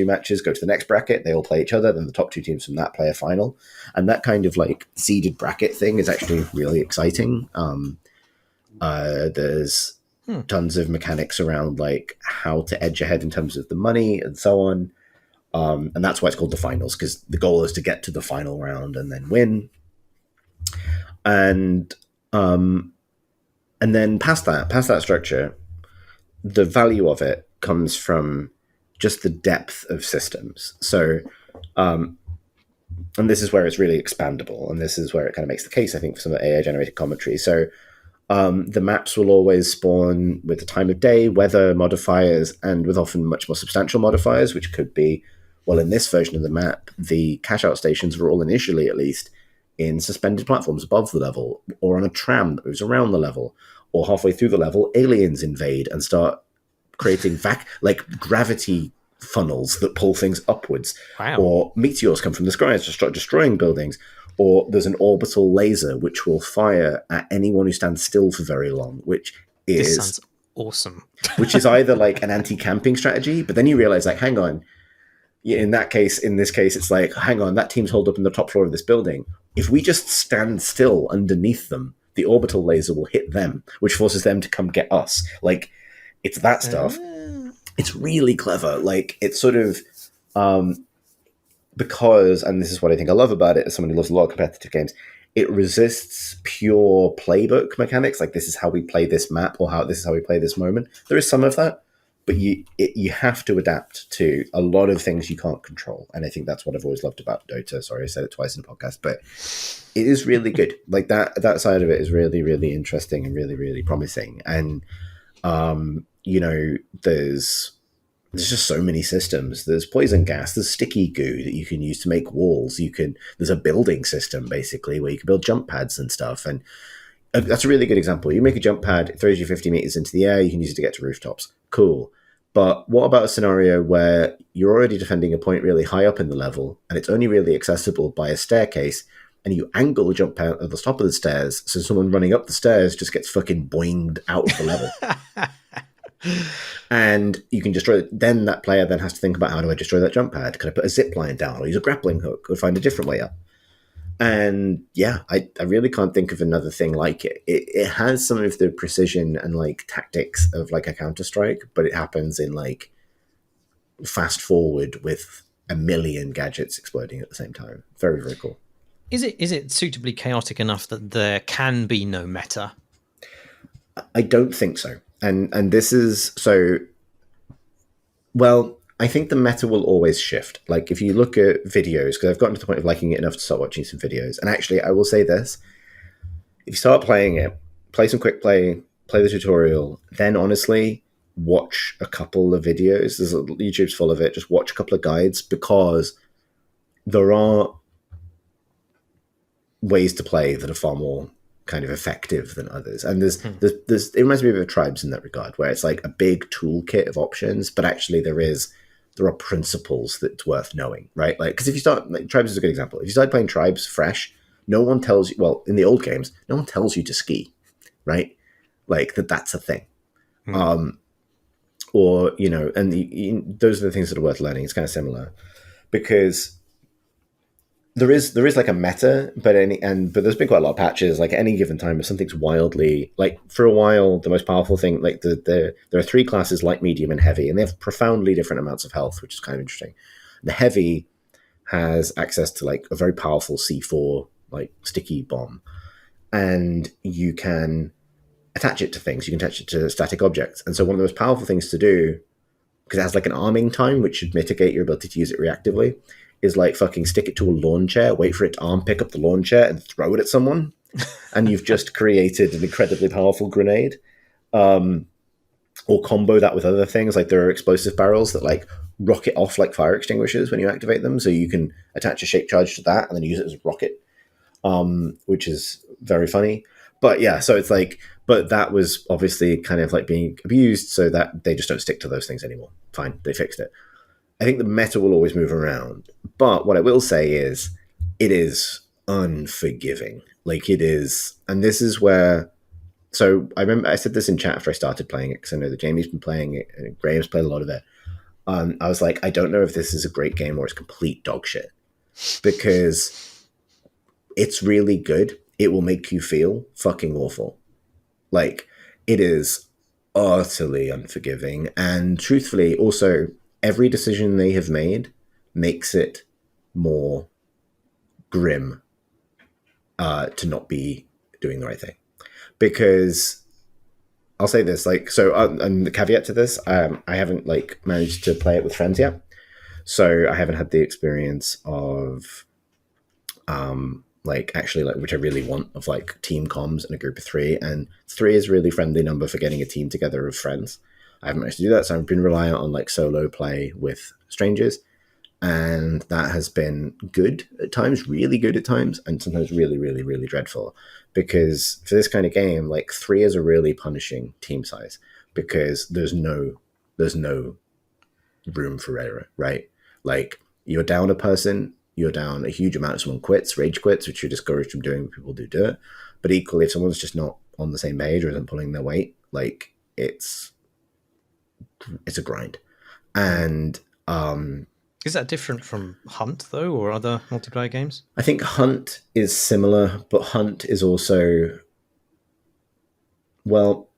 matches go to the next bracket. They all play each other. Then the top 2 teams from that play a final, and that kind of like seeded bracket thing is actually really exciting. There's tons of mechanics around like how to edge ahead in terms of the money and so on. And that's why it's called the finals, because the goal is to get to the final round and then win. And then past that structure, the value of it comes from just the depth of systems. So, and this is where it's really expandable, and this is where it kind of makes the case, I think, for some of the AI generated commentary. So the maps will always spawn with the time of day, weather modifiers, and with often much more substantial modifiers, which could be, well, in this version of the map, the cash-out stations were all initially, at least, in suspended platforms above the level, or on a tram that moves around the level, or halfway through the level, aliens invade and start creating gravity funnels that pull things upwards. Wow. Or meteors come from the skies to start destroying buildings. Or there's an orbital laser which will fire at anyone who stands still for very long, which is... This sounds awesome. which is either like an anti-camping strategy, but then you realize, like, hang on, in this case, it's like, hang on, that team's holed up in the top floor of this building. If we just stand still underneath them, the orbital laser will hit them, which forces them to come get us. Like, it's that stuff. It's really clever. Like, it's sort of... because, and this is what I think I love about it as someone who loves a lot of competitive games, it resists pure playbook mechanics, like this is how we play this map, or this is how we play this moment. There is some of that, but you have to adapt to a lot of things you can't control. And I think that's what I've always loved about Dota. Sorry, I said it twice in the podcast, but it is really good. Like that side of it is really, really interesting and really, really promising. And, there's just so many systems. There's poison gas, there's sticky goo that you can use to make walls. There's a building system basically where you can build jump pads and stuff. And that's a really good example. You make a jump pad, it throws you 50 meters into the air, you can use it to get to rooftops. Cool. But what about a scenario where you're already defending a point really high up in the level and it's only really accessible by a staircase, and you angle the jump pad at the top of the stairs so someone running up the stairs just gets fucking boinged out of the level. And you can destroy it. Then that player then has to think about, how do I destroy that jump pad? Could I put a zip line down or use a grappling hook or find a different way up? And yeah, I really can't think of another thing like it. It has some of the precision and like tactics of like a Counter-Strike, but it happens in like fast forward with a million gadgets exploding at the same time. Very, very cool. Is it suitably chaotic enough that there can be no meta? I don't think so. And this is so, well, I think the meta will always shift. Like if you look at videos, because I've gotten to the point of liking it enough to start watching some videos. And actually, I will say this, if you start playing it, play some quick play the tutorial, then honestly, watch a couple of videos. YouTube's full of it. Just watch a couple of guides, because there are ways to play that are far more kind of effective than others. And there's it reminds me of Tribes in that regard, where it's like a big toolkit of options, but actually there are principles that's worth knowing, right? Like, because if you start, like, Tribes is a good example. If you start playing Tribes fresh, no one tells you, well, in the old games, no one tells you to ski, right? Like that's a thing. Or, and those are the things that are worth learning. It's kind of similar, because there is like a meta, but there's been quite a lot of patches. Like at any given time, if something's wildly, like for a while, the most powerful thing, like there are 3 classes, light, medium, and heavy, and they have profoundly different amounts of health, which is kind of interesting. The heavy has access to like a very powerful C4 like sticky bomb, and you can attach it to things. You can attach it to static objects, and so one of the most powerful things to do, because it has like an arming time, which should mitigate your ability to use it reactively, is like fucking stick it to a lawn chair, wait for it to arm pick up the lawn chair and throw it at someone. And you've just created an incredibly powerful grenade. Or combo that with other things. Like there are explosive barrels that like rocket off like fire extinguishers when you activate them. So you can attach a shape charge to that and then use it as a rocket, which is very funny. But yeah, so it's like, but that was obviously kind of like being abused, so that they just don't stick to those things anymore. Fine, they fixed it. I think the meta will always move around, but what I will say is, it is unforgiving. Like it is, and this is where. So I remember I said this in chat after I started playing it because I know that Jamie's been playing it and Graham's played a lot of it. I was like, I don't know if this is a great game or it's complete dog shit because it's really good. It will make you feel fucking awful. Like, it is utterly unforgiving. And truthfully, also, every decision they have made makes it more grim to not be doing the right thing. Because I'll say this, like, so, and the caveat to this, I haven't, like, managed to play it with friends yet. So I haven't had the experience of like actually like which I really want of like team comms in a group of three, and three is a really friendly number for getting a team together of friends. I haven't managed to do that, so I've been reliant on like solo play with strangers, and that has been good at times, really good at times, and sometimes really, really, really dreadful. Because for this kind of game, like three is a really punishing team size because there's no room for error, right? Like you're down a person, you're down a huge amount. If someone quits, rage quits, which you're discouraged from doing, people do it. But equally, if someone's just not on the same page or isn't pulling their weight, like it's a grind. And is that different from Hunt though, or other multiplayer games? I think Hunt is similar, but Hunt is also, well,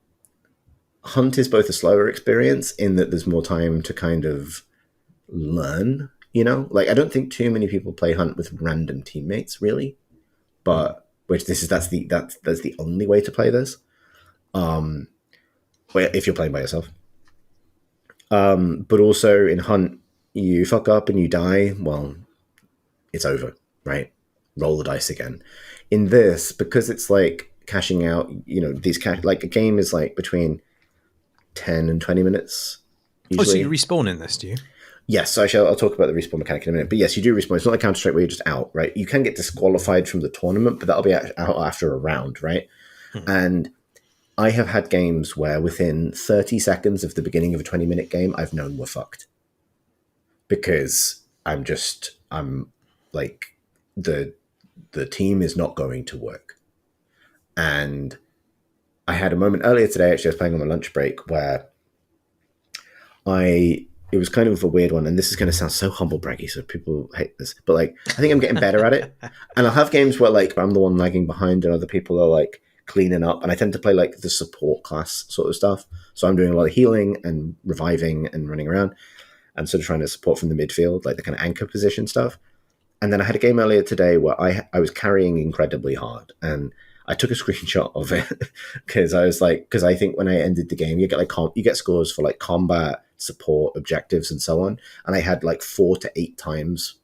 Hunt is both a slower experience in that there's more time to kind of learn. You know, like I don't think too many people play Hunt with random teammates, really. But which that's the only way to play this. If you're playing by yourself. But also in Hunt, you fuck up and you die. Well, it's over, right? Roll the dice again. In this, because it's like cashing out, you know, like a game is like between 10 and 20 minutes. Usually. Oh, so you respawn in this, do you? Yes, so I'll talk about the respawn mechanic in a minute. But yes, you do respawn. It's not like Counter-Strike where you're just out, right? You can get disqualified from the tournament, but that'll be out after a round, right? And I have had games where within 30 seconds of the beginning of a 20-minute game, I've known we're fucked. Because I'm like, the team is not going to work. And I had a moment earlier today, actually, I was playing on my lunch break, where it was kind of a weird one, and this is going to sound so humble braggy, so people hate this, but like I think I'm getting better at it. And I'll have games where like I'm the one lagging behind and other people are like cleaning up, and I tend to play like the support class sort of stuff. So I'm doing a lot of healing and reviving and running around and sort of trying to support from the midfield, like the kind of anchor position stuff. And then I had a game earlier today where I was carrying incredibly hard, and I took a screenshot of it because I think when I ended the game, you get like you get scores for like combat, support, objectives, and so on. And I had like 4 to 8 times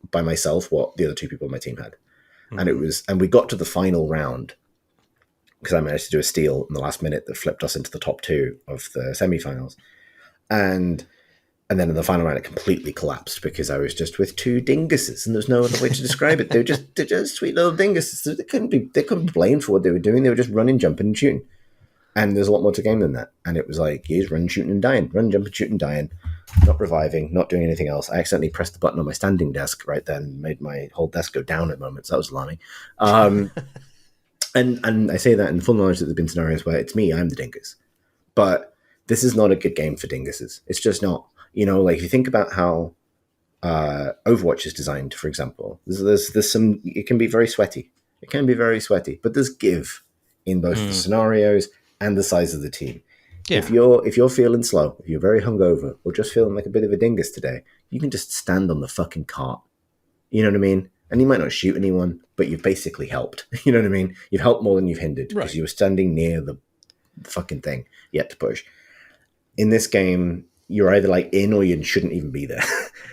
by myself what the other 2 people on my team had. Mm-hmm. And we got to the final round because I managed to do a steal in the last minute that flipped us into the top 2 of the semifinals. And then in the final round, it completely collapsed because I was just with 2 dinguses, and there's no other way to describe it. They're just sweet little dinguses. They couldn't be blamed for what they were doing. They were just running, jumping, and shooting. And there's a lot more to game than that. And it was like, he's run, shooting, and dying. Run, jumping, shooting, dying. Not reviving, not doing anything else. I accidentally pressed the button on my standing desk right then, made my whole desk go down at moments. That was alarming. And I say that in full knowledge that there's been scenarios where it's me, I'm the dingus. But this is not a good game for dinguses. It's just not. You know, like if you think about how Overwatch is designed, for example, there's some. It can be very sweaty. It can be very sweaty, but there's give in both the scenarios and the size of the team. Yeah. If you're feeling slow, if you're very hungover, or just feeling like a bit of a dingus today, you can just stand on the fucking cart. You know what I mean? And you might not shoot anyone, but you've basically helped. You know what I mean? You've helped more than you've hindered because you were standing near the fucking thing you had to push. In this game, you're either like in or you shouldn't even be there.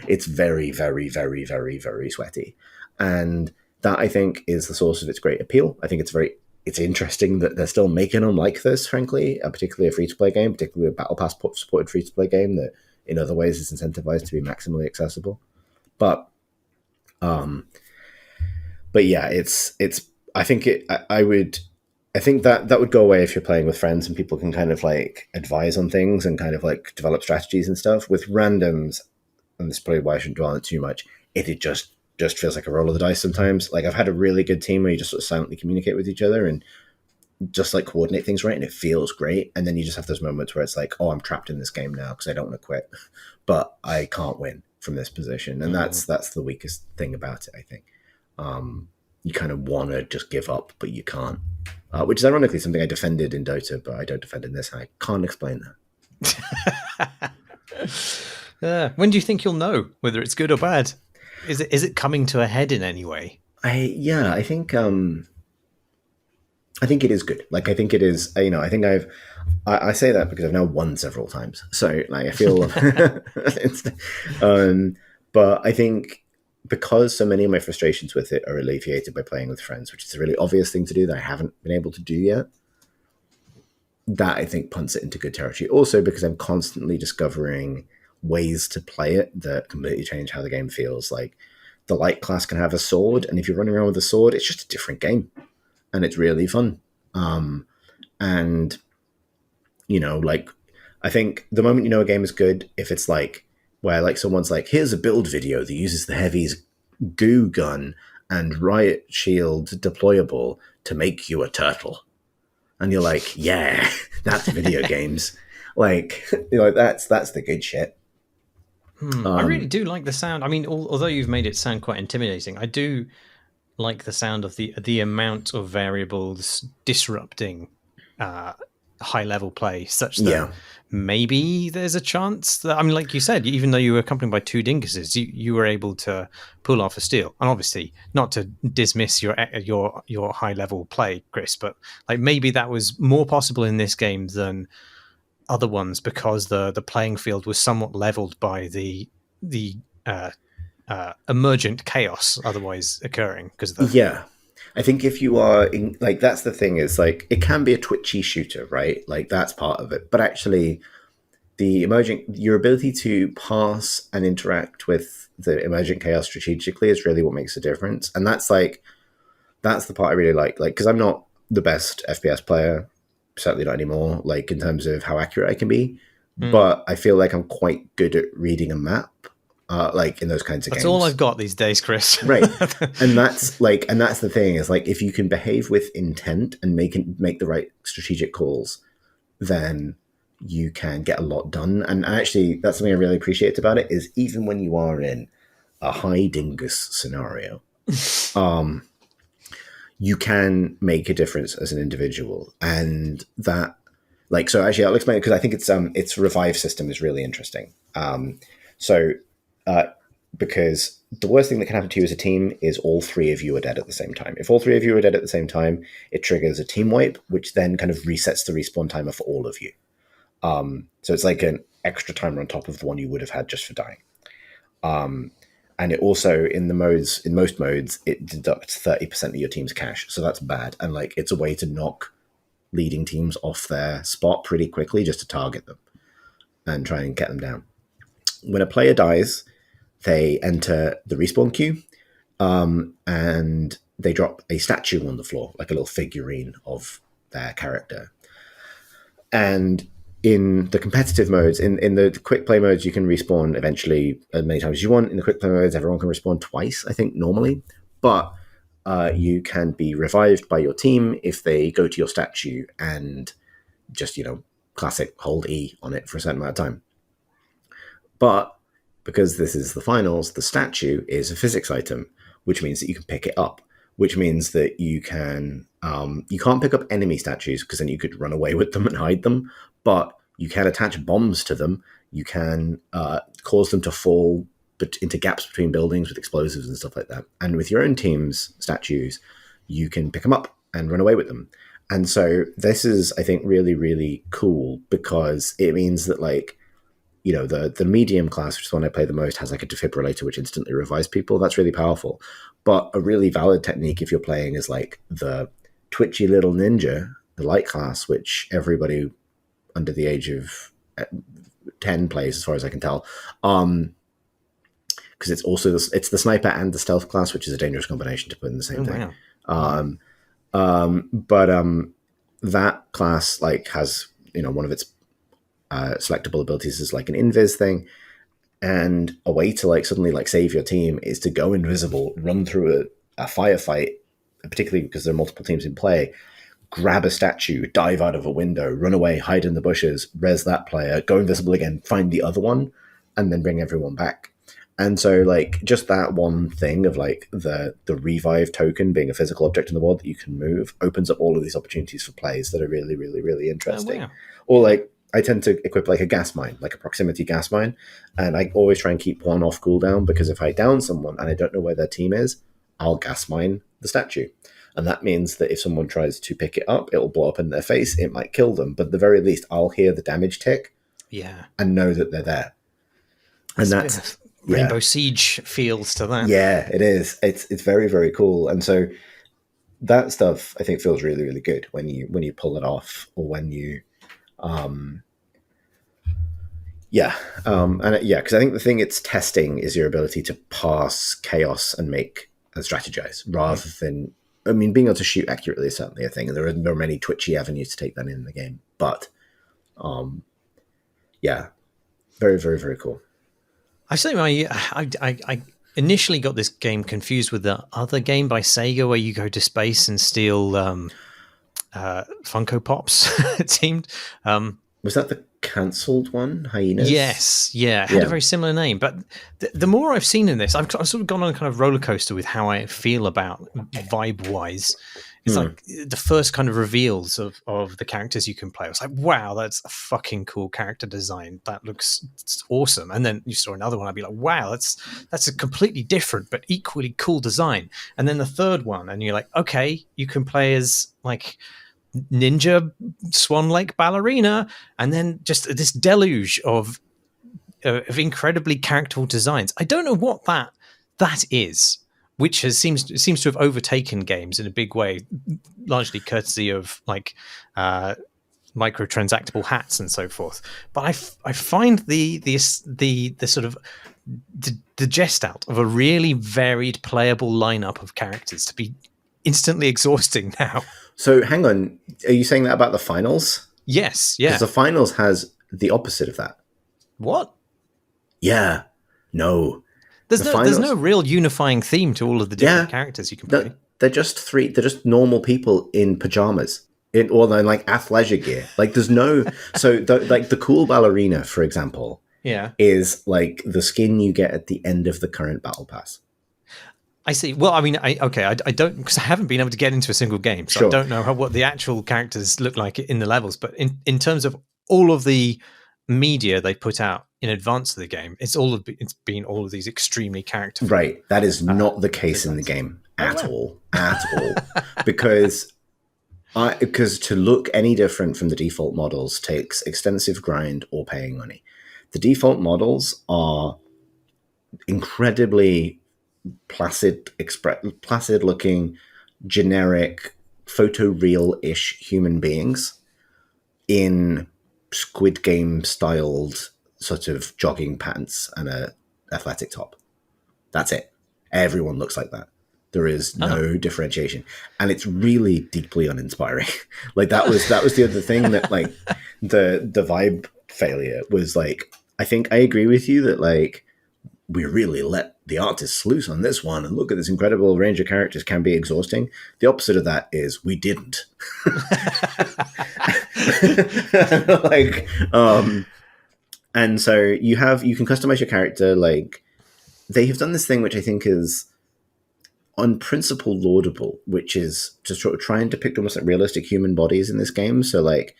It's very, very, very, very, very sweaty. And that, I think, is the source of its great appeal. I think it's interesting that they're still making them like this, frankly, particularly a free-to-play game, particularly a Battle Pass supported free-to-play game that in other ways is incentivized to be maximally accessible. But yeah, I think I would I think that would go away if you're playing with friends and people can kind of like advise on things and kind of like develop strategies and stuff. With randoms, and this is probably why I shouldn't dwell on it too much, it just feels like a roll of the dice sometimes. Like I've had a really good team where you just sort of silently communicate with each other and just like coordinate things right, and it feels great. And then you just have those moments where it's like, oh, I'm trapped in this game now because I don't want to quit, but I can't win from this position, and that's the weakest thing about it, I think. You kind of want to just give up, but you can't. Which is ironically something I defended in Dota, but I don't defend in this. I can't explain that. When do you think you'll know whether it's good or bad? Is it coming to a head in any way? I think it is good. Like I think it is. I think I say that because I've now won several times, so like I feel. But I think because so many of my frustrations with it are alleviated by playing with friends, which is a really obvious thing to do that I haven't been able to do yet, that I think punts it into good territory. Also because I'm constantly discovering ways to play it that completely change how the game feels. Like the light class can have a sword, and if you're running around with a sword, it's just a different game, and it's really fun. And like I think the moment you know a game is good, if it's like where like someone's like, here's a build video that uses the Heavy's goo gun and riot shield deployable to make you a turtle, and you're like, yeah, that's video games. Like that's the good shit. I really do like the sound. I mean, although you've made it sound quite intimidating, I do like the sound of the amount of variables disrupting high level play, such that maybe there's a chance that, I mean, like you said, even though you were accompanied by two dinguses, you were able to pull off a steal. And obviously, not to dismiss your high level play, Chris, but like maybe that was more possible in this game than other ones because the playing field was somewhat leveled by the emergent chaos otherwise occurring because of the I think if you are in, like, that's the thing is like it can be a twitchy shooter, right? Like that's part of it, but actually your ability to pass and interact with the emergent chaos strategically is really what makes a difference. And that's the part I really like because I'm not the best FPS player, certainly not anymore, like in terms of how accurate I can be, but I feel like I'm quite good at reading a map. Like in those kinds of games. That's all I've got these days, Chris. Right. And that's the thing is like, if you can behave with intent and make the right strategic calls, then you can get a lot done. And actually that's something I really appreciate about it is even when you are in a High-Dingus scenario, you can make a difference as an individual. And that like, so actually I'll explain it because I think its revive system is really interesting. Because the worst thing that can happen to you as a team is all three of you are dead at the same time. If all three of you are dead at the same time, it triggers a team wipe, which then kind of resets the respawn timer for all of you. So it's like an extra timer on top of the one you would have had just for dying. And it also, in most modes, it deducts 30% of your team's cash. So that's bad. And like, it's a way to knock leading teams off their spot pretty quickly just to target them and try and get them down. When a player dies, they enter the respawn queue, and they drop a statue on the floor, like a little figurine of their character. And in the competitive modes, in the quick play modes, you can respawn eventually as many times as you want. In the quick play modes, everyone can respawn twice, I think, normally. But you can be revived by your team if they go to your statue and just, classic hold E on it for a certain amount of time. But because this is the finals, the statue is a physics item, which means that you can pick it up, which means that you can, you can't pick up enemy statues because then you could run away with them and hide them, but you can attach bombs to them. You can cause them to fall into gaps between buildings with explosives and stuff like that. And with your own team's statues, you can pick them up and run away with them. And so this is, I think, really, really cool because it means that like, the medium class, which is the one I play the most, has like a defibrillator which instantly revives people. That's really powerful. But a really valid technique if you're playing is like the twitchy little ninja, the light class, which everybody under the age of 10 plays, as far as I can tell. Because it's also it's the sniper and the stealth class, which is a dangerous combination to put in the same thing. Wow. that class like has, one of its selectable abilities is like an invis thing, and a way to like suddenly like save your team is to go invisible, run through a firefight, particularly because there are multiple teams in play, grab a statue, dive out of a window, run away, hide in the bushes, res that player, go invisible again, find the other one, and then bring everyone back. And so like just that one thing of like the revive token being a physical object in the world that you can move opens up all of these opportunities for plays that are really, really, really interesting. Oh, wow. Or like I tend to equip like a gas mine, like a proximity gas mine, and I always try and keep one off cooldown, because if I down someone and I don't know where their team is, I'll gas mine the statue. And that means that if someone tries to pick it up, it'll blow up in their face, it might kill them, but at the very least I'll hear the damage tick and know that they're there. And that's Rainbow Siege feels to that. Yeah, it is. It's very, very cool. And so that stuff I think feels really, really good when you pull it off, or when you because I think the thing it's testing is your ability to pass chaos and make and strategize, rather than, I mean, being able to shoot accurately is certainly a thing, and there are many twitchy avenues to take that in the game. But very, very, very cool. I say I initially got this game confused with the other game by Sega where you go to space and steal Funko Pops, it seemed. Was that the cancelled one, High-Dingus? Yes, yeah. It had a very similar name. But the more I've seen in this, I've sort of gone on a kind of roller coaster with how I feel about vibe-wise. It's like the first kind of reveals of the characters you can play. I was like, wow, that's a fucking cool character design. That looks awesome. And then you saw another one, I'd be like, wow, that's a completely different but equally cool design. And then the third one, and you're like, okay, you can play as like ninja Swan Lake ballerina, and then just this deluge of incredibly characterful designs. I don't know what that is, which seems to have overtaken games in a big way, largely courtesy of like microtransactable hats and so forth. But I find the sort of the gestalt of a really varied playable lineup of characters to be instantly exhausting now. So hang on, are you saying that about the finals? Yes, yeah. Because the finals has the opposite of that. What? Yeah, no. There's no real unifying theme to all of the different characters you can play. They're just normal people in pajamas, or in like athleisure gear. Like there's no like the cool ballerina, for example, is like the skin you get at the end of the current battle pass. I see. Well, I mean, I don't, because I haven't been able to get into a single game, so I don't know what the actual characters look like in the levels. But in terms of all of the media they put out in advance of the game, it's been all of these extremely characterful. Right. That is not the case in the game at all, because to look any different from the default models takes extensive grind or paying money. The default models are incredibly placid looking, generic, photoreal-ish human beings in Squid Game styled sort of jogging pants and a athletic top. That's it. Everyone looks like that. There is no differentiation, and it's really deeply uninspiring. Like that was the other thing that like the vibe failure was like. I think I agree with you that like we really let the artists loose on this one, and look at this incredible range of characters can be exhausting. The opposite of that is we didn't. And so you can customize your character. Like they have done this thing, which I think is on principle laudable, which is to sort of try and depict almost like realistic human bodies in this game. So like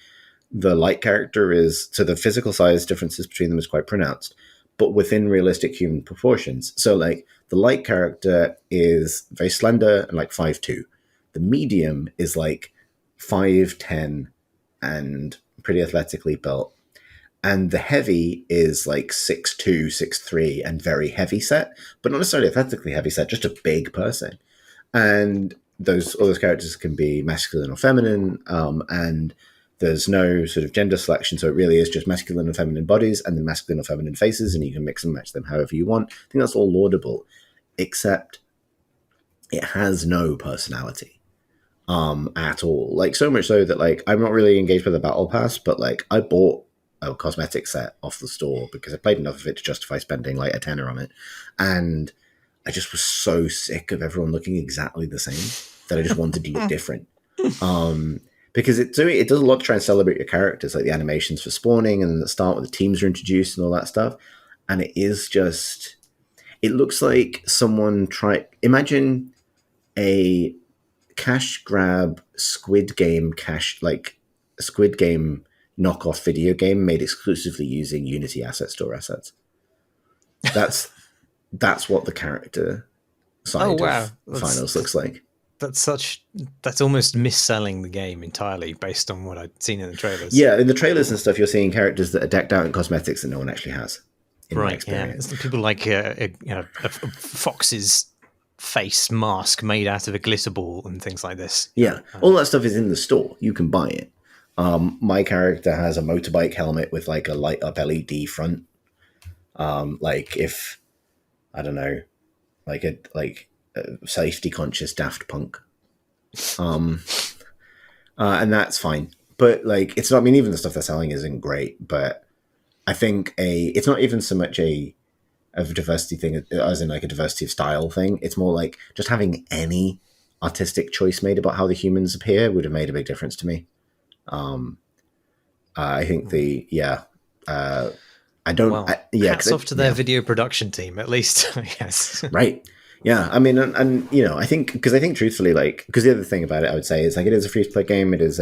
the light character the physical size differences between them is quite pronounced, but within realistic human proportions. So like the light character is very slender and like 5'2". The medium is like 5'10" and pretty athletically built. And the heavy is like 6'2", 6'3", and very heavy set, but not necessarily athletically heavy set, just a big person. And all those characters can be masculine or feminine, and there's no sort of gender selection, so it really is just masculine and feminine bodies and then masculine or feminine faces, and you can mix and match them however you want. I think that's all laudable, except it has no personality. at all. Like, so much so that, like, I'm not really engaged with the battle pass, but, like, I bought a cosmetic set off the store because I played enough of it to justify spending, like, a tenner on it. And I just was so sick of everyone looking exactly the same that I just wanted to look different. Because it does a lot to try and celebrate your characters, like the animations for spawning and the start where the teams are introduced and all that stuff. And it is just, it looks like someone imagine a cash grab Squid Game knockoff video game made exclusively using Unity Asset Store assets. That's what the character side of finals looks like. That's almost misselling the game entirely based on what I'd seen in the trailers. Yeah, in the trailers and stuff, you're seeing characters that are decked out in cosmetics that no one actually has. Right, yeah. It's people like a fox's face mask made out of a glitter ball and things like this. Yeah, all that stuff is in the store. You can buy it. My character has a motorbike helmet with like a light up LED front. Like if, I don't know, like a safety conscious Daft Punk. And that's fine. But like, it's not, I mean, even the stuff they're selling isn't great, but I think it's not even so much a diversity thing as in like a diversity of style thing. It's more like just having any artistic choice made about how the humans appear would have made a big difference to me. I think hats off to their video production team, at least, I guess. Right. Yeah. I mean, and you know, I think truthfully, like, because the other thing about it, I would say, is like, it is a free to play game. It is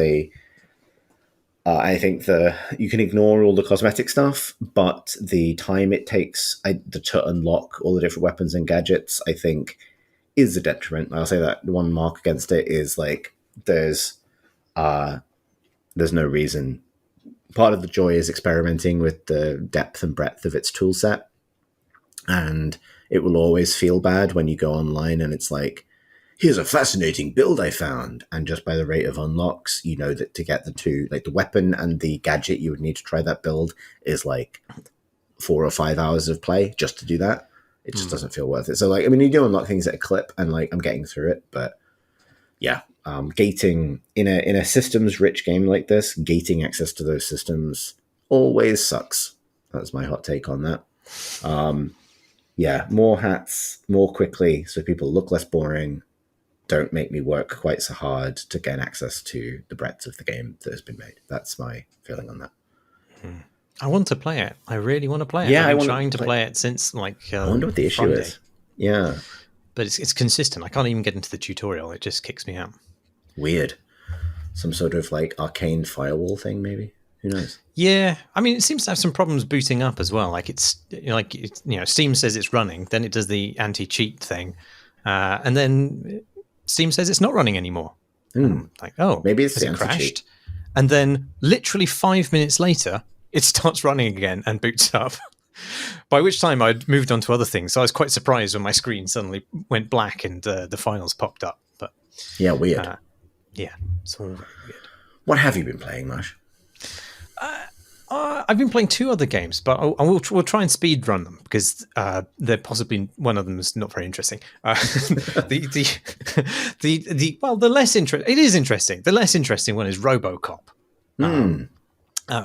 I think you can ignore all the cosmetic stuff, but the time it takes to unlock all the different weapons and gadgets, I think, is a detriment. I'll say that one mark against it is like there's no reason. Part of the joy is experimenting with the depth and breadth of its tool set, and it will always feel bad when you go online and it's like, here's a fascinating build I found. And just by the rate of unlocks, you know that to get the two, like the weapon and the gadget you would need to try that build is like 4 or 5 hours of play just to do that. It just doesn't feel worth it. So like, I mean, you do unlock things at a clip and like, I'm getting through it, but yeah, gating in a systems rich game like this, gating access to those systems always sucks. That's my hot take on that. Yeah, more hats, more quickly, so people look less boring. Don't make me work quite so hard to gain access to the breadth of the game that has been made. That's my feeling on that. I want to play it. I really want to play it. Yeah, I've been trying to play it since like I wonder what the issue Friday. is. Yeah. But it's consistent. I can't even get into the tutorial. It just kicks me out. Weird. Some sort of like arcane firewall thing, maybe? Who knows? Yeah, I mean, it seems to have some problems booting up as well. Like Steam says it's running, then it does the anti-cheat thing, and then Steam says it's not running anymore. Like, oh, maybe it's it crashed, and then literally 5 minutes later, it starts running again and boots up. By which time I'd moved on to other things, so I was quite surprised when my screen suddenly went black and the finals popped up. But yeah, weird. Yeah, it's all very weird. What have you been playing, Marsh? I've been playing 2 other games, but we'll try and speed run them because they're possibly one of them is not very interesting. The less interesting, it is interesting. The less interesting one is Robocop,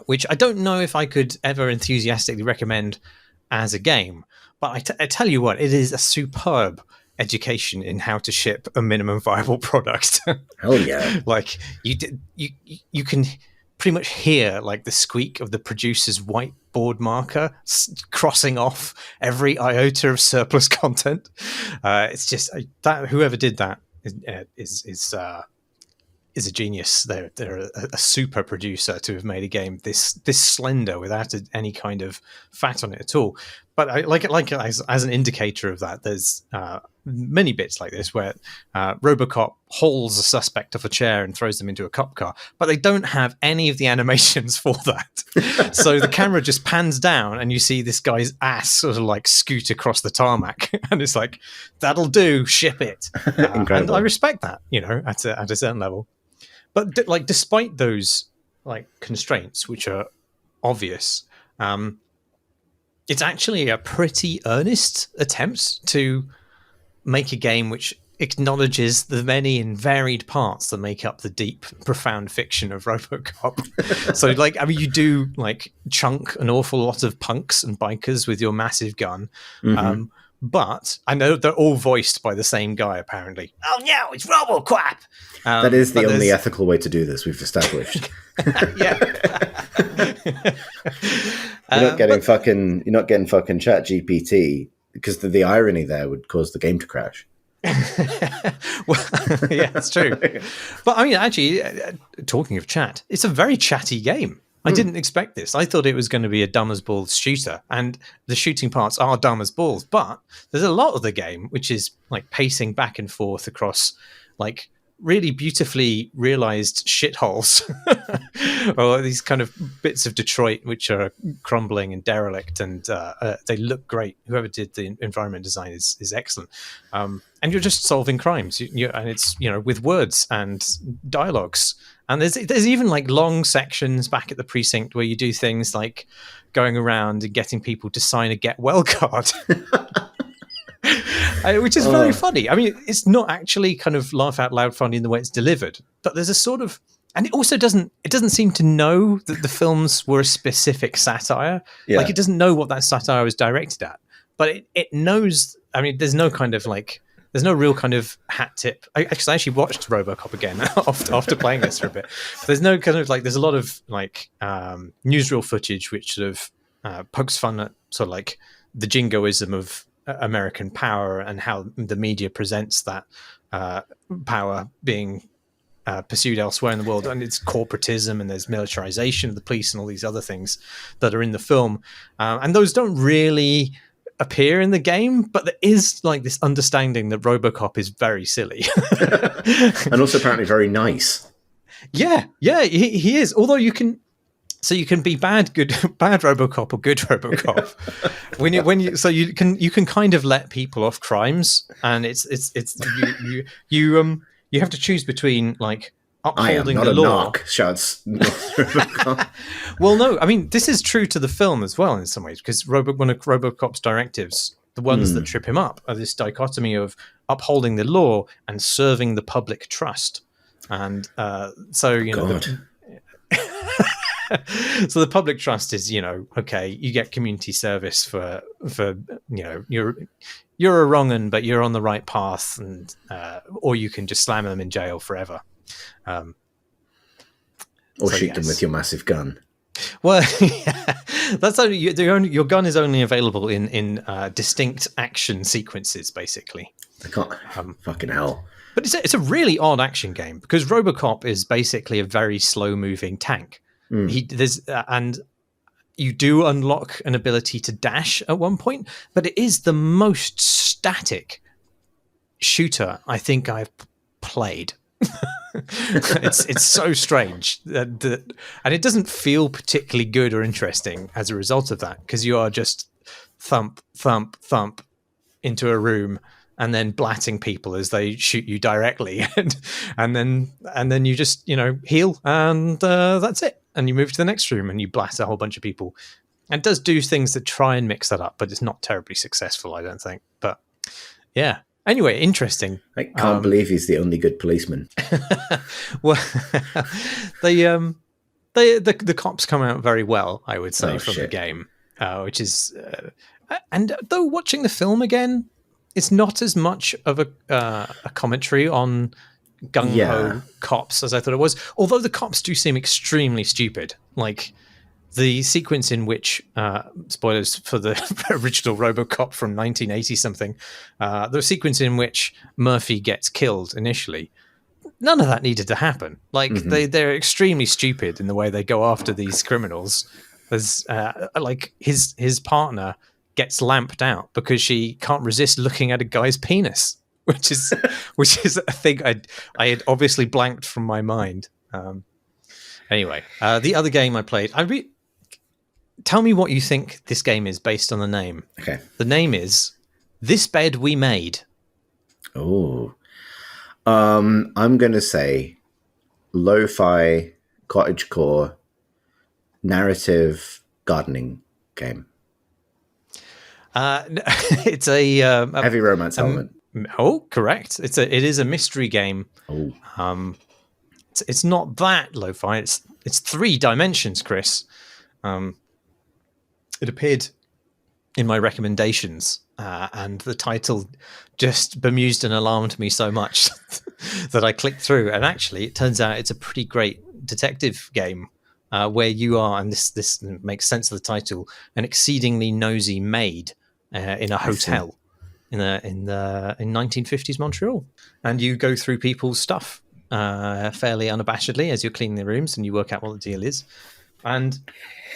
which I don't know if I could ever enthusiastically recommend as a game. But I tell you what, it is a superb education in how to ship a minimum viable product. Hell yeah! Like you can pretty much hear like the squeak of the producer's whiteboard marker crossing off every iota of surplus content. It's just that whoever did that is a genius. They're a super producer to have made a game this slender without any kind of fat on it at all. But I like it as an indicator of that. There's many bits like this where Robocop hauls a suspect off a chair and throws them into a cop car, but they don't have any of the animations for that. So the camera just pans down and you see this guy's ass sort of like scoot across the tarmac, and it's like, that'll do, ship it. And I respect that, at a certain level. But like, despite those like constraints, which are obvious, it's actually a pretty earnest attempt to make a game which acknowledges the many and varied parts that make up the deep, profound fiction of Robocop. So, like, I mean, you do like chunk an awful lot of punks and bikers with your massive gun. But I know they're all voiced by the same guy, apparently. Oh no, it's Robocop. That is the only ethical way to do this, we've established. Yeah. You're not getting fucking Chat GPT, because the irony there would cause the game to crash. Well, yeah, that's true. But I mean, actually, talking of chat, it's a very chatty game. I didn't expect this. I thought it was going to be a dumb as balls shooter, and the shooting parts are dumb as balls. But there's a lot of the game which is like pacing back and forth across like really beautifully realized shitholes, or these kind of bits of Detroit which are crumbling and derelict, and they look great. Whoever did the environment design is excellent, and you're just solving crimes, and it's with words and dialogues. And there's even like long sections back at the precinct where you do things like going around and getting people to sign a get well card. Which is very funny. I mean, it's not actually kind of laugh out loud funny in the way it's delivered, but there's a sort of, and it also doesn't seem to know that the films were a specific satire. Yeah. Like, it doesn't know what that satire was directed at, but it knows. I mean, there's no real kind of hat tip. I actually watched Robocop again after playing this for a bit. There's no kind of like, there's a lot of like newsreel footage which sort of pokes fun at sort of like the jingoism of American power and how the media presents that power being pursued elsewhere in the world, and it's corporatism, and there's militarization of the police and all these other things that are in the film, and those don't really appear in the game, but there is like this understanding that Robocop is very silly and also apparently very nice. Yeah, he is. Although you can be bad Robocop or good Robocop you can kind of let people off crimes, and you have to choose between like upholding the law. Narc, shouts. Well, no, I mean, this is true to the film as well in some ways, because one of Robocop's directives, the ones that trip him up, are this dichotomy of upholding the law and serving the public trust. And so the public trust is, okay, you get community service for you're a wrong 'un, but you're on the right path, and or you can just slam them in jail forever. Or shoot them with your massive gun. Well, yeah, that's only your gun is only available in distinct action sequences, basically. I can't. Fucking hell! But it's a really odd action game, because Robocop is basically a very slow moving tank. And you do unlock an ability to dash at one point, but it is the most static shooter I think I've played. It's so strange and it doesn't feel particularly good or interesting as a result of that, because you are just thump thump thump into a room and then blatting people as they shoot you directly, and then you just heal, and that's it, and you move to the next room and you blast a whole bunch of people. And it does do things that try and mix that up, but it's not terribly successful, I don't think. But yeah. Anyway, interesting. I can't believe he's the only good policeman. Well, the cops come out very well, I would say, from the game, which is, and though watching the film again, it's not as much of a commentary on gung-ho cops as I thought it was. Although the cops do seem extremely stupid, like the sequence in which, spoilers for the original Robocop from 1980 something, the sequence in which Murphy gets killed initially, none of that needed to happen. Like they're extremely stupid in the way they go after these criminals. There's like his partner gets lamped out because she can't resist looking at a guy's penis, which is a thing I had obviously blanked from my mind. Anyway, the other game I played, tell me what you think this game is based on the name. Okay. The name is This Bed We Made. Oh. I'm going to say lo-fi, cottagecore, narrative gardening game. It's a heavy romance element. Oh, correct. It is a mystery game. Oh, It's not that lo-fi. It's 3 dimensions, Chris. It appeared in my recommendations, and the title just bemused and alarmed me so much that I clicked through. And actually, it turns out it's a pretty great detective game where you are, and this makes sense of the title, an exceedingly nosy maid in a hotel in 1950s Montreal, and you go through people's stuff fairly unabashedly as you're cleaning the rooms, and you work out what the deal is. And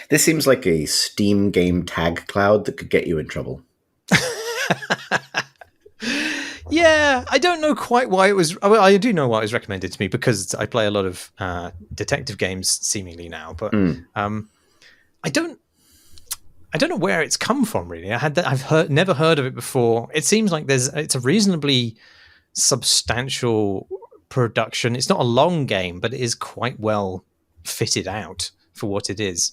this seems like a Steam game tag cloud that could get you in trouble. Yeah, I don't know quite why it was. Well, I do know why it was recommended to me because I play a lot of detective games seemingly now, but I don't know where it's come from really. I've never heard of it before. It seems like it's a reasonably substantial production. It's not a long game, but it is quite well fitted out for what it is.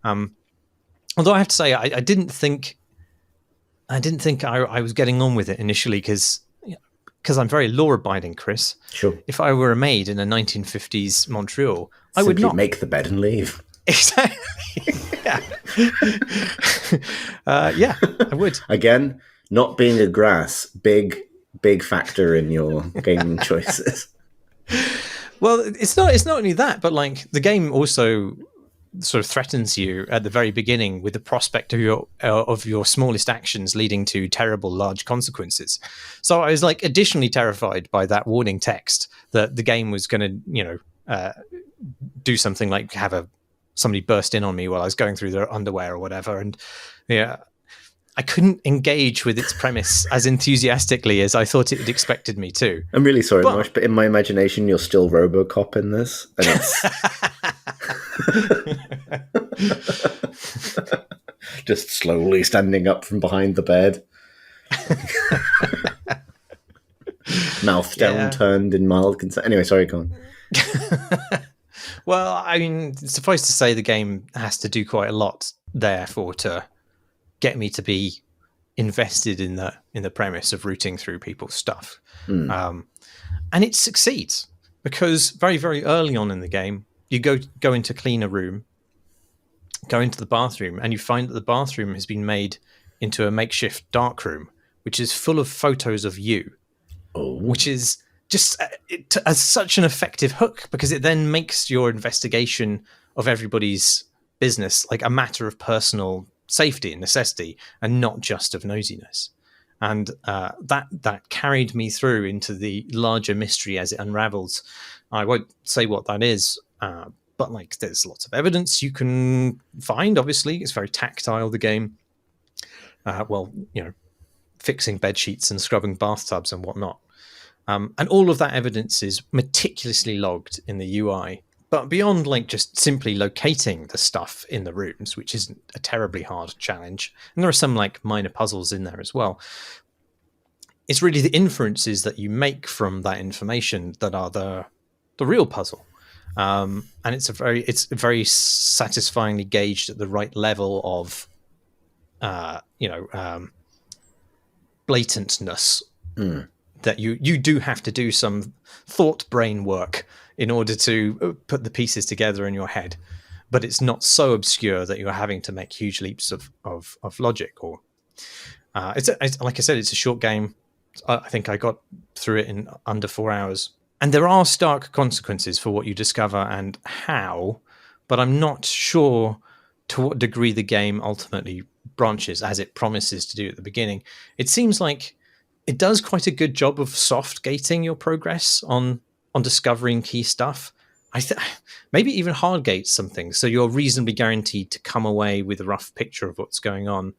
Although I have to say, I didn't think I was getting on with it initially because I'm very law-abiding, Chris. Sure. If I were a maid in a 1950s Montreal, I would Simply not make the bed and leave. Exactly. Yeah. Yeah, I would. Again, not being a grass, big factor in your gaming choices. Well, it's not only that, but like the game also sort of threatens you at the very beginning with the prospect of your smallest actions leading to terrible large consequences. So I was like additionally terrified by that warning text that the game was going to, do something like have somebody burst in on me while I was going through their underwear or whatever. And yeah, I couldn't engage with its premise as enthusiastically as I thought it had expected me to. I'm really sorry, Marsh, but in my imagination, you're still Robocop in this. And it's just slowly standing up from behind the bed. Mouth downturned in mild concern. Anyway, sorry, go on. Well, I mean, suffice to say, the game has to do quite a lot, therefore, to get me to be invested in the premise of rooting through people's stuff. And it succeeds because very, very early on in the game, you go into clean a room, go into the bathroom, and you find that the bathroom has been made into a makeshift dark room, which is full of photos of you, which is just as such an effective hook because it then makes your investigation of everybody's business like a matter of personal safety and necessity and not just of nosiness. And that carried me through into the larger mystery as it unravels. I won't say what that is, but like there's lots of evidence you can find. Obviously, it's very tactile, the game. Fixing bed sheets and scrubbing bathtubs and whatnot. And all of that evidence is meticulously logged in the UI. But beyond like just simply locating the stuff in the rooms, which isn't a terribly hard challenge, and there are some like minor puzzles in there as well, it's really the inferences that you make from that information that are the real puzzle. And it's very satisfyingly gauged at the right level of blatantness. That you do have to do some thought brain work in order to put the pieces together in your head, but it's not so obscure that you're having to make huge leaps of logic. Or it's like I said, it's a short game. I think I got through it in under 4 hours, and there are stark consequences for what you discover and how, but I'm not sure to what degree the game ultimately branches as it promises to do at the beginning. It seems like it does quite a good job of soft gating your progress on discovering key stuff. Maybe even hard gates some things, so you're reasonably guaranteed to come away with a rough picture of what's going on.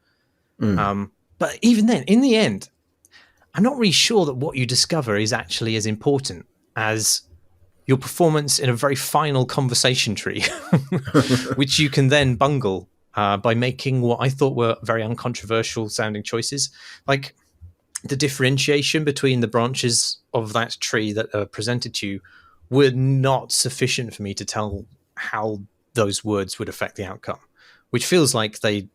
But even then, in the end, I'm not really sure that what you discover is actually as important as your performance in a very final conversation tree, which you can then bungle by making what I thought were very uncontroversial sounding choices. Like, the differentiation between the branches of that tree that are presented to you were not sufficient for me to tell how those words would affect the outcome, which feels like they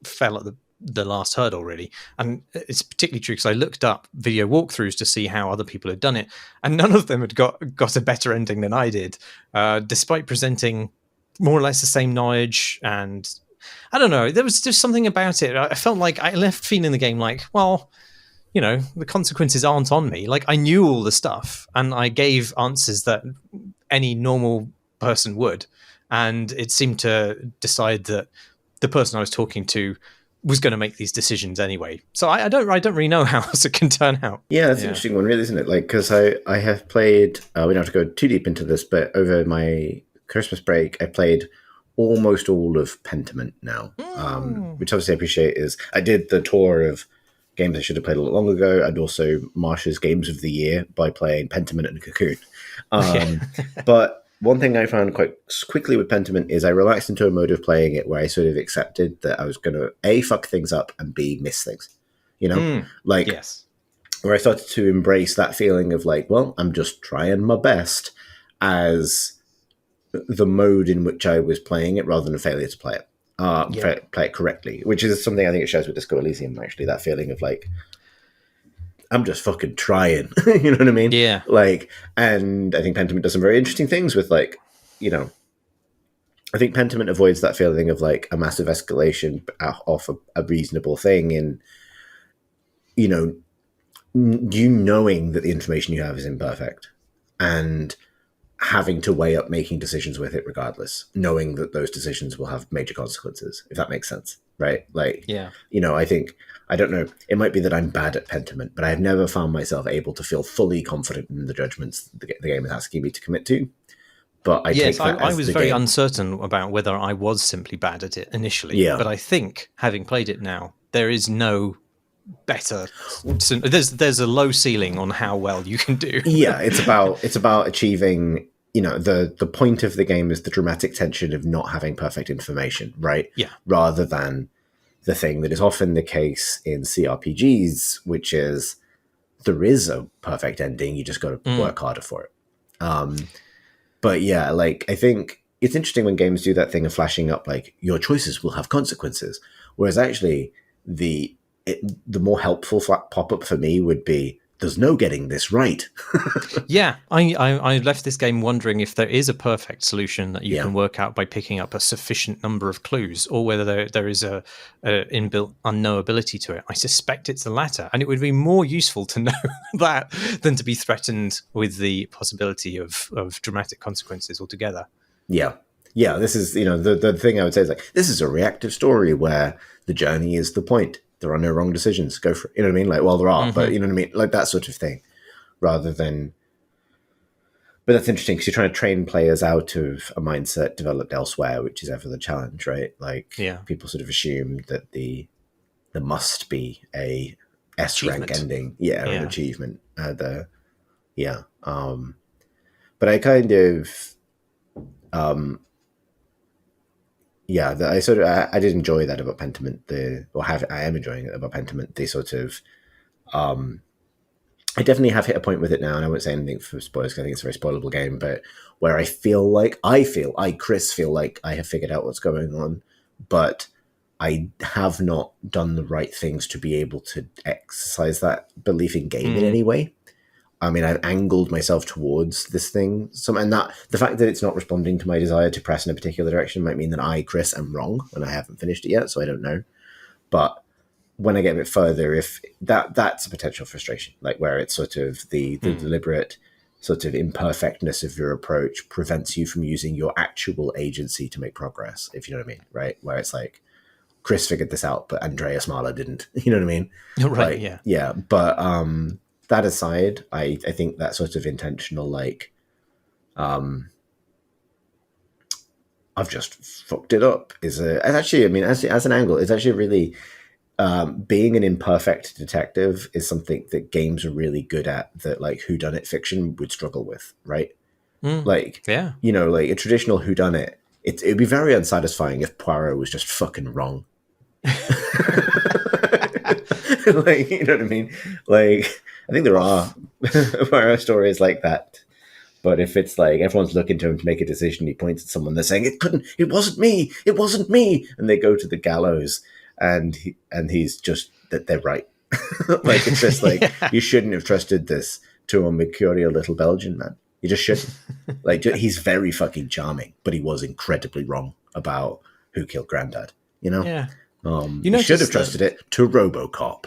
fell at the last hurdle, really. And it's particularly true because I looked up video walkthroughs to see how other people had done it, and none of them had got a better ending than I did, despite presenting more or less the same knowledge. And I don't know, there was just something about it. I felt like I left feeling the game like, well, you know, the consequences aren't on me. Like, I knew all the stuff and I gave answers that any normal person would, and it seemed to decide that the person I was talking to was going to make these decisions anyway. So I don't really know how else it can turn out. Yeah, that's an interesting one, really, isn't it? Like, because I have played, we don't have to go too deep into this, but over my Christmas break, I played almost all of Pentiment now, which obviously I appreciate. Is I did the tour of games I should have played a lot longer ago, and also Marsh's Games of the Year by playing Pentiment and Cocoon. But one thing I found quite quickly with Pentiment is I relaxed into a mode of playing it where I sort of accepted that I was going to A, fuck things up, and B, miss things. You know? Yes. Where I started to embrace that feeling of like, well, I'm just trying my best as the mode in which I was playing it rather than a failure to play it. Play it correctly, which is something I think it shares with Disco Elysium, actually, that feeling of like, I'm just fucking trying. You know what I mean? Yeah. Like, and I think Pentiment does some very interesting things with, like, you know, I think Pentiment avoids that feeling of like a massive escalation off a reasonable thing in, you know, you knowing that the information you have is imperfect and having to weigh up making decisions with it regardless, knowing that those decisions will have major consequences, if that makes sense, right? Like, you know, I think, I don't know, it might be that I'm bad at Pentiment, but I've never found myself able to feel fully confident in the judgments the game is asking me to commit to. But I take that I was very uncertain about whether I was simply bad at it initially. Yeah. But I think, having played it now, there is no better. There's a low ceiling on how well you can do. Yeah, it's about achieving, you know, the point of the game is the dramatic tension of not having perfect information, right? Yeah. Rather than the thing that is often the case in CRPGs, which is there is a perfect ending, you just got to work harder for it. But yeah, like, I think it's interesting when games do that thing of flashing up like your choices will have consequences, whereas actually the more helpful pop-up for me would be there's no getting this right. Yeah, I left this game wondering if there is a perfect solution that you can work out by picking up a sufficient number of clues, or whether there is a inbuilt unknowability to it. I suspect it's the latter, and it would be more useful to know that than to be threatened with the possibility of dramatic consequences altogether. Yeah. This is, you know, the thing I would say is like, this is a reactive story where the journey is the point. There are no wrong decisions. Go for it. You know what I mean? Like, well, there are, but you know what I mean? Like that sort of thing, rather than. But that's interesting because you're trying to train players out of a mindset developed elsewhere, which is ever the challenge, right? Like, people sort of assume that there must be a S rank ending, an achievement. But I kind of. I did enjoy that about Pentiment. I am enjoying it about Pentiment. The sort of, I definitely have hit a point with it now, and I won't say anything for spoilers because I think it's a very spoilable game. But where I Chris feel like I have figured out what's going on, but I have not done the right things to be able to exercise that belief in game in any way. I mean, I've angled myself towards this thing. And that the fact that it's not responding to my desire to press in a particular direction might mean that I, Chris, am wrong and I haven't finished it yet, so I don't know. But when I get a bit further, if that's a potential frustration, like where it's sort of the deliberate sort of imperfectness of your approach prevents you from using your actual agency to make progress, if you know what I mean, right? Where it's like, Chris figured this out, but Andreas Mahler didn't. You know what I mean? Right, like, yeah. But that aside, I think that sort of intentional, like, I've just fucked it up as an angle, it's actually really, being an imperfect detective is something that games are really good at that, like, whodunit fiction would struggle with, right? Like, you know, like a traditional whodunit, it'd be very unsatisfying if Poirot was just fucking wrong. Like, you know what I mean? Like, I think there are Poirot stories like that. But if it's like everyone's looking to him to make a decision, he points at someone, they're saying, it wasn't me, and they go to the gallows. and he's just that they're right. Like, it's just like, you shouldn't have trusted this to a mercurial little Belgian man. You just shouldn't. Like, he's very fucking charming, but he was incredibly wrong about who killed Grandad. You know, Yeah. You should have trusted it to Robocop.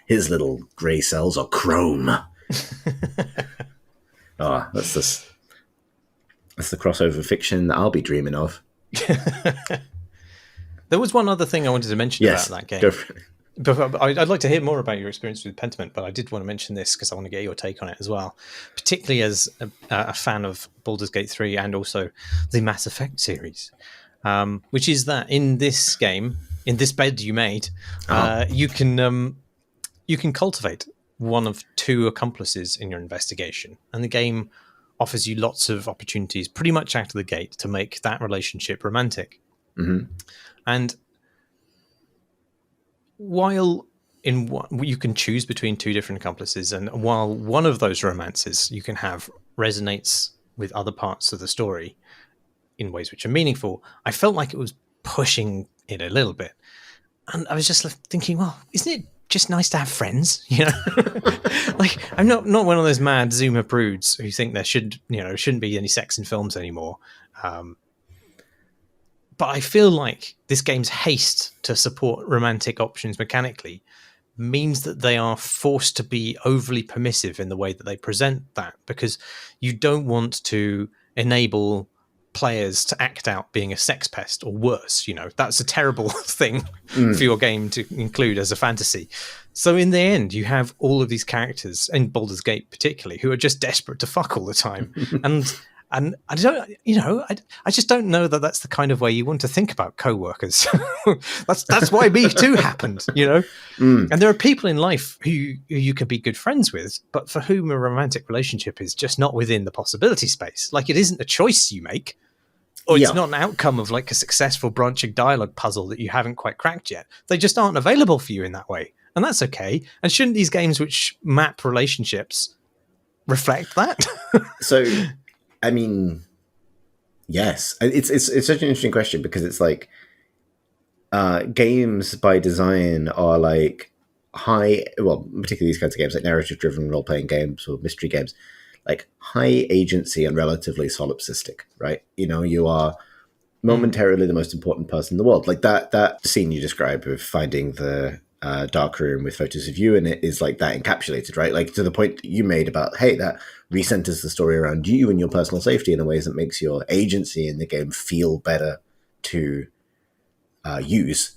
His little grey cells are chrome. That's the crossover fiction that I'll be dreaming of. There was one other thing I wanted to mention about that game. Go for it. But I'd like to hear more about your experience with Pentiment, but I did want to mention this because I want to get your take on it as well, particularly as a fan of Baldur's Gate 3 and also the Mass Effect series, which is that in this game, in this bed you made, you can cultivate one of two accomplices in your investigation, and the game offers you lots of opportunities pretty much out of the gate to make that relationship romantic. Mm-hmm. And while you can choose between two different accomplices, and while one of those romances you can have resonates with other parts of the story in ways which are meaningful, I felt like it was pushing it a little bit. And I was just thinking, well, isn't it just nice to have friends? You know, like, I'm not one of those mad Zoomer prudes who think there shouldn't be any sex in films anymore. But I feel like this game's haste to support romantic options mechanically means that they are forced to be overly permissive in the way that they present that, because you don't want to enable players to act out being a sex pest or worse. You know, that's a terrible thing for your game to include as a fantasy. So in the end, you have all of these characters, in Baldur's Gate particularly, who are just desperate to fuck all the time. And I don't, I just don't know that that's the kind of way you want to think about co-workers. that's why Me Too happened, you know? And there are people in life who you can be good friends with, but for whom a romantic relationship is just not within the possibility space. Like, it isn't a choice you make, or it's not an outcome of like a successful branching dialogue puzzle that you haven't quite cracked yet. They just aren't available for you in that way. And that's okay. And shouldn't these games which map relationships reflect that? So... I mean, yes, it's such an interesting question, because it's like games by design are like particularly these kinds of games, like narrative-driven role-playing games or mystery games, like high agency and relatively solipsistic, right? You know, you are momentarily the most important person in the world. Like that scene you describe of finding the dark room with photos of you in it is like that encapsulated, right? Like, to the point that you made about, hey, that recenters the story around you and your personal safety in a ways that makes your agency in the game feel better to use.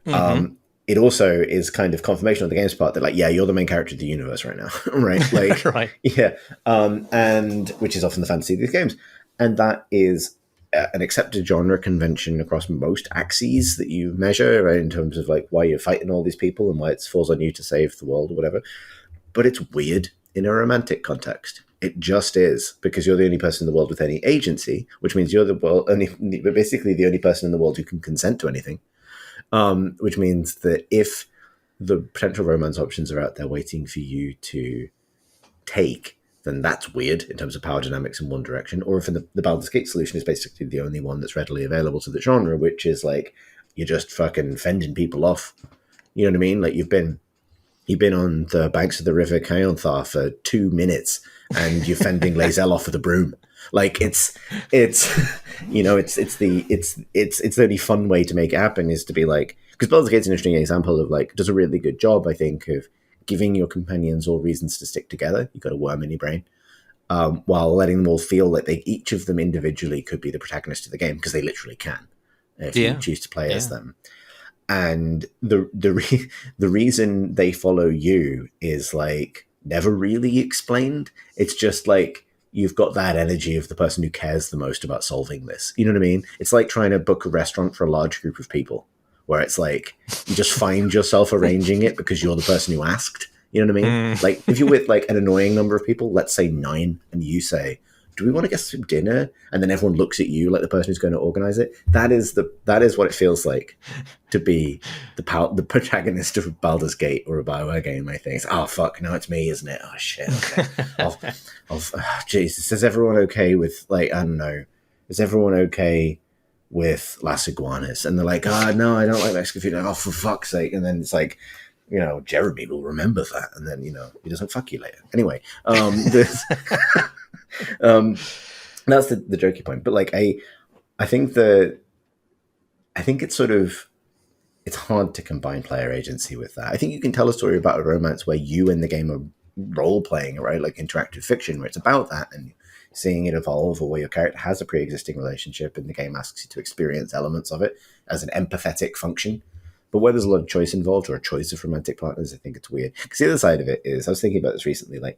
It also is kind of confirmation on the game's part that, like, yeah, you're the main character of the universe right now, right? Like, right. Yeah. And which is often the fantasy of these games. And that is an accepted genre convention across most axes that you measure, right, in terms of like why you're fighting all these people and why it falls on you to save the world or whatever. But it's weird in a romantic context. It just is, because you're the only person in the world with any agency, which means you're basically the only person in the world who can consent to anything. Which means that if the potential romance options are out there waiting for you to take, then that's weird in terms of power dynamics in one direction. Or if the Baldur's Gate solution is basically the only one that's readily available to the genre, which is like, you're just fucking fending people off. You know what I mean? Like, you've been on the banks of the River Cayanthar for 2 minutes and you're fending Lae'zel off with a broom. Like, it's you know, it's the only fun way to make it happen is to be like, because Baldur's Gate's an interesting example of like, does a really good job, I think, of giving your companions all reasons to stick together. You've got a worm in your brain, while letting them all feel like each of them individually could be the protagonist of the game, because they literally can if you choose to play as them. And the reason they follow you is like never really explained. It's just like, you've got that energy of the person who cares the most about solving this. You know what I mean? It's like trying to book a restaurant for a large group of people, where it's like, you just find yourself arranging it because you're the person who asked. You know what I mean? Like, if you're with like an annoying number of people, let's say 9, and you say, do we want to get some dinner? And then everyone looks at you like the person who's going to organize it. That is what it feels like to be the protagonist of a Baldur's Gate or a BioWare game. I think, oh fuck, no, it's me, isn't it? Oh shit. Okay. Jesus, is everyone okay with, like, I don't know, is everyone okay with Las Iguanas? And they're like, no, I don't like Mexican food. Like, oh, for fuck's sake. And then it's like, Jeremy will remember that, and then he doesn't fuck you later. Anyway, that's the jokey point. But like, I think it's sort of, it's hard to combine player agency with that. I think you can tell a story about a romance where you in the game are role playing, right? Like interactive fiction, where it's about that and seeing it evolve, or where your character has a pre-existing relationship and the game asks you to experience elements of it as an empathetic function. But where there's a lot of choice involved, or a choice of romantic partners, I think it's weird. Because the other side of it is, I was thinking about this recently, like,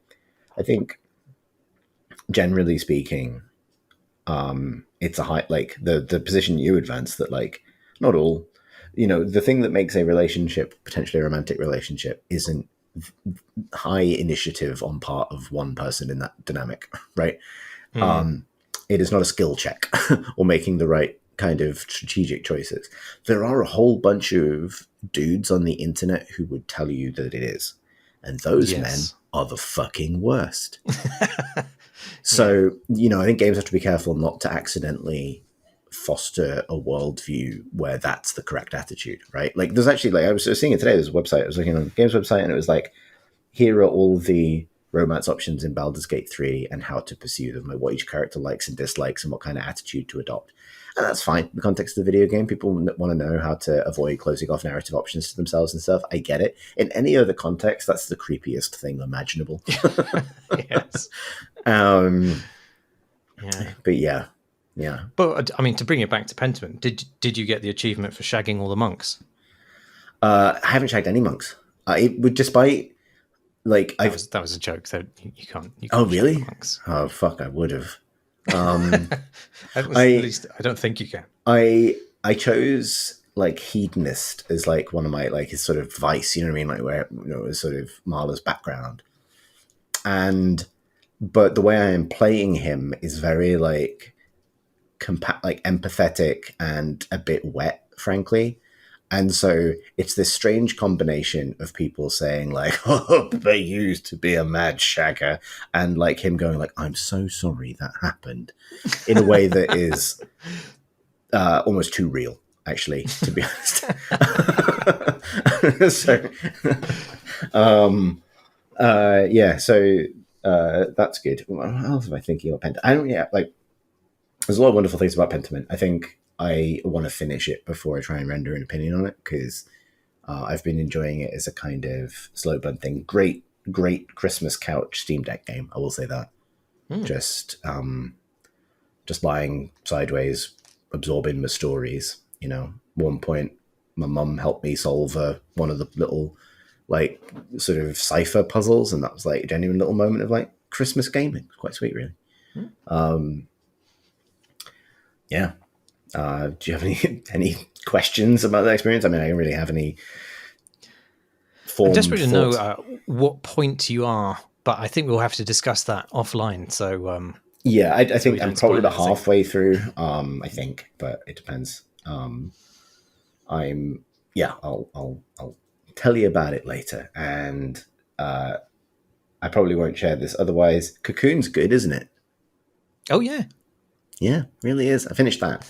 I think, generally speaking, it's a high, like, the position you advance that, like, not all, the thing that makes a relationship, potentially a romantic relationship, isn't high initiative on part of one person in that dynamic, right? It is not a skill check or making the right kind of strategic choices. There are a whole bunch of dudes on the internet who would tell you that it is, and those men are the fucking worst. So I think games have to be careful not to accidentally foster a worldview where that's the correct attitude, right? Like, there's actually, like, I was seeing it today, there's a website, I was looking on the game's website, and it was like, here are all the romance options in Baldur's Gate 3 and how to pursue them, like what each character likes and dislikes and what kind of attitude to adopt. And that's fine. In the context of the video game, people want to know how to avoid closing off narrative options to themselves and stuff. I get it. In any other context, that's the creepiest thing imaginable. Yes. But yeah. But I mean, to bring it back to Pentiment, did you get the achievement for shagging all the monks? I haven't shagged any monks. It would, despite, like, that was a joke. So you can't. Oh really? Monks. Oh fuck! I would have. At least I don't think you can. I chose, like, hedonist as, like, one of my, like, his sort of vice, you know what I mean, like, where it was sort of Marla's background, but the way I am playing him is very, like, like empathetic and a bit wet, frankly. And so it's this strange combination of people saying, like, oh, they used to be a mad shagger, and, like, him going, like, I'm so sorry that happened, in a way that is almost too real, actually, to be honest. So, that's good. What else am I thinking about Pentiment? There's a lot of wonderful things about Pentiment. I think I want to finish it before I try and render an opinion on it, because I've been enjoying it as a kind of slow burn thing. Great Christmas couch Steam Deck game, I will say that. Just lying sideways, absorbing the stories. One point, my mum helped me solve one of the little, like, sort of cipher puzzles, and that was, like, a genuine little moment of, like, Christmas gaming. It's quite sweet, really. Yeah. Do you have any questions about that experience? I mean, I don't really have any. I'm desperate to know what point you are, but I think we'll have to discuss that offline. So I think I'm probably about halfway through. I think, but it depends. I'll tell you about it later, and I probably won't share this. Otherwise, Cocoon's good, isn't it? Oh yeah. Yeah, really is. I finished that.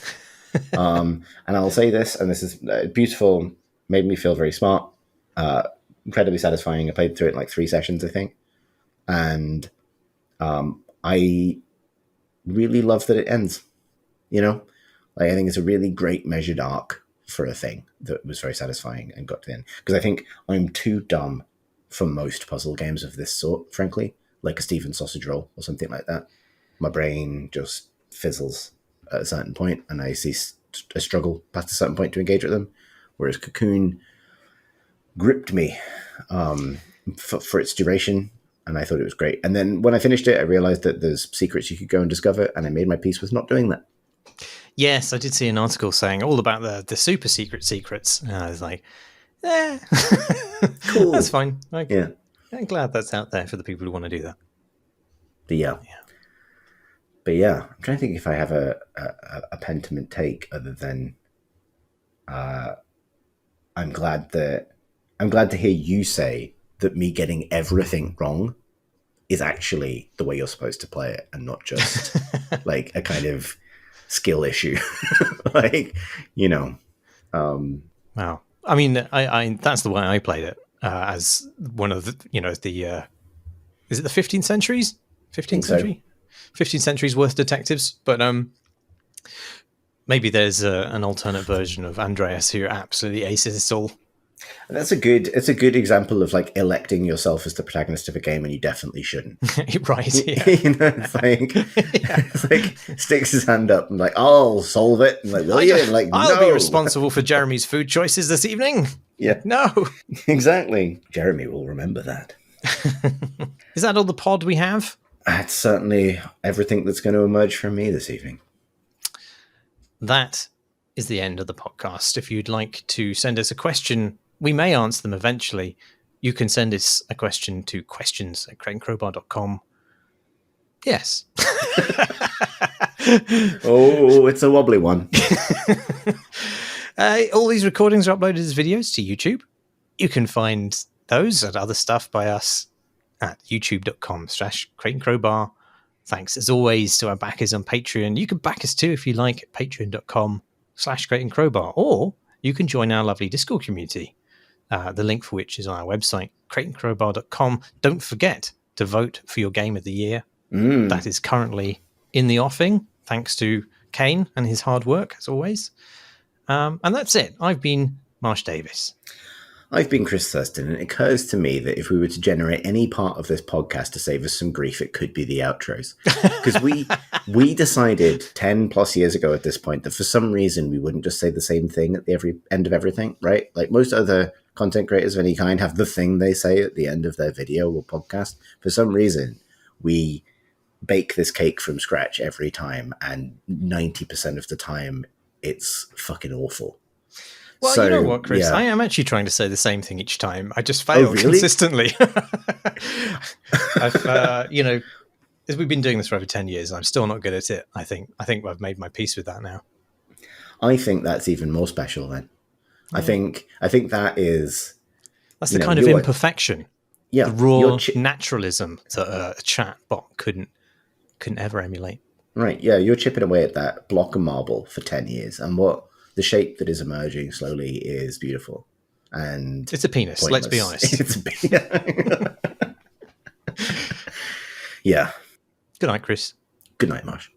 And I'll say this, and this is beautiful, made me feel very smart, incredibly satisfying. I played through it in, like, 3 sessions, I think. And I really love that it ends. Like, I think it's a really great measured arc for a thing that was very satisfying and got to the end. Because I think I'm too dumb for most puzzle games of this sort, frankly, like a Stephen Sausage Roll or something like that. My brain just fizzles at a certain point, and I cease to struggle past a certain point to engage with them. Whereas Cocoon gripped me for its duration, and I thought it was great. And then when I finished it, I realized that there's secrets you could go and discover, and I made my peace with not doing that. Yes, I did see an article saying all about the super secrets. And I was like, cool. That's fine. I'm glad that's out there for the people who want to do that. But yeah, I'm trying to think if I have a Pentiment take other than I'm glad to hear you say that me getting everything wrong is actually the way you're supposed to play it, and not just like a kind of skill issue. Like, you know. Wow. I mean, I that's the way I played it, as one of the, is it the 15th centuries? 15th century? 15th century's worth detectives. But maybe there's an alternate version of Andreas who absolutely aces it all. It's a good example of like electing yourself as the protagonist of a game, and you definitely shouldn't. Right? Yeah. It's like sticks his hand up and like, I'll solve it. And like, will you? And like, I'll be responsible for Jeremy's food choices this evening. Yeah. No. Exactly. Jeremy will remember that. Is that all the pod we have? That's certainly everything that's going to emerge from me this evening. That is the end of the podcast. If you'd like to send us a question, we may answer them eventually. You can send us a question to questions@crateandcrowbar.com. Yes. Oh, it's a wobbly one. All these recordings are uploaded as videos to YouTube. You can find those and other stuff by us at youtube.com/crateandcrowbar. Thanks as always to our backers on Patreon. You can back us too if you like at patreon.com/crateandcrowbar, or you can join our lovely Discord community, the link for which is on our website, crateandcrowbar.com. Don't forget to vote for your game of the year. That is currently in the offing, thanks to Kane and his hard work, as always. And that's it. I've been Marsh Davis. I've been Chris Thurston, and it occurs to me that if we were to generate any part of this podcast to save us some grief, it could be the outros. Because we decided 10 plus years ago at this point that for some reason we wouldn't just say the same thing at the every end of everything, right? Like most other content creators of any kind have the thing they say at the end of their video or podcast. For some reason, we bake this cake from scratch every time, and 90% of the time it's fucking awful. Well, so, you know what, Chris? Yeah. I am actually trying to say the same thing each time. I just fail consistently. I've, as we've been doing this for over 10 years, I'm still not good at it. I think I've made my peace with that now. I think that's even more special then. I think that's the kind of imperfection. Yeah. The raw naturalism that a chat bot couldn't ever emulate. Right. Yeah. You're chipping away at that block of marble for 10 years. And the shape that is emerging slowly is beautiful. And it's a penis. Pointless. Let's be honest. It's a penis. Yeah. Good night, Chris. Good night, Marsh.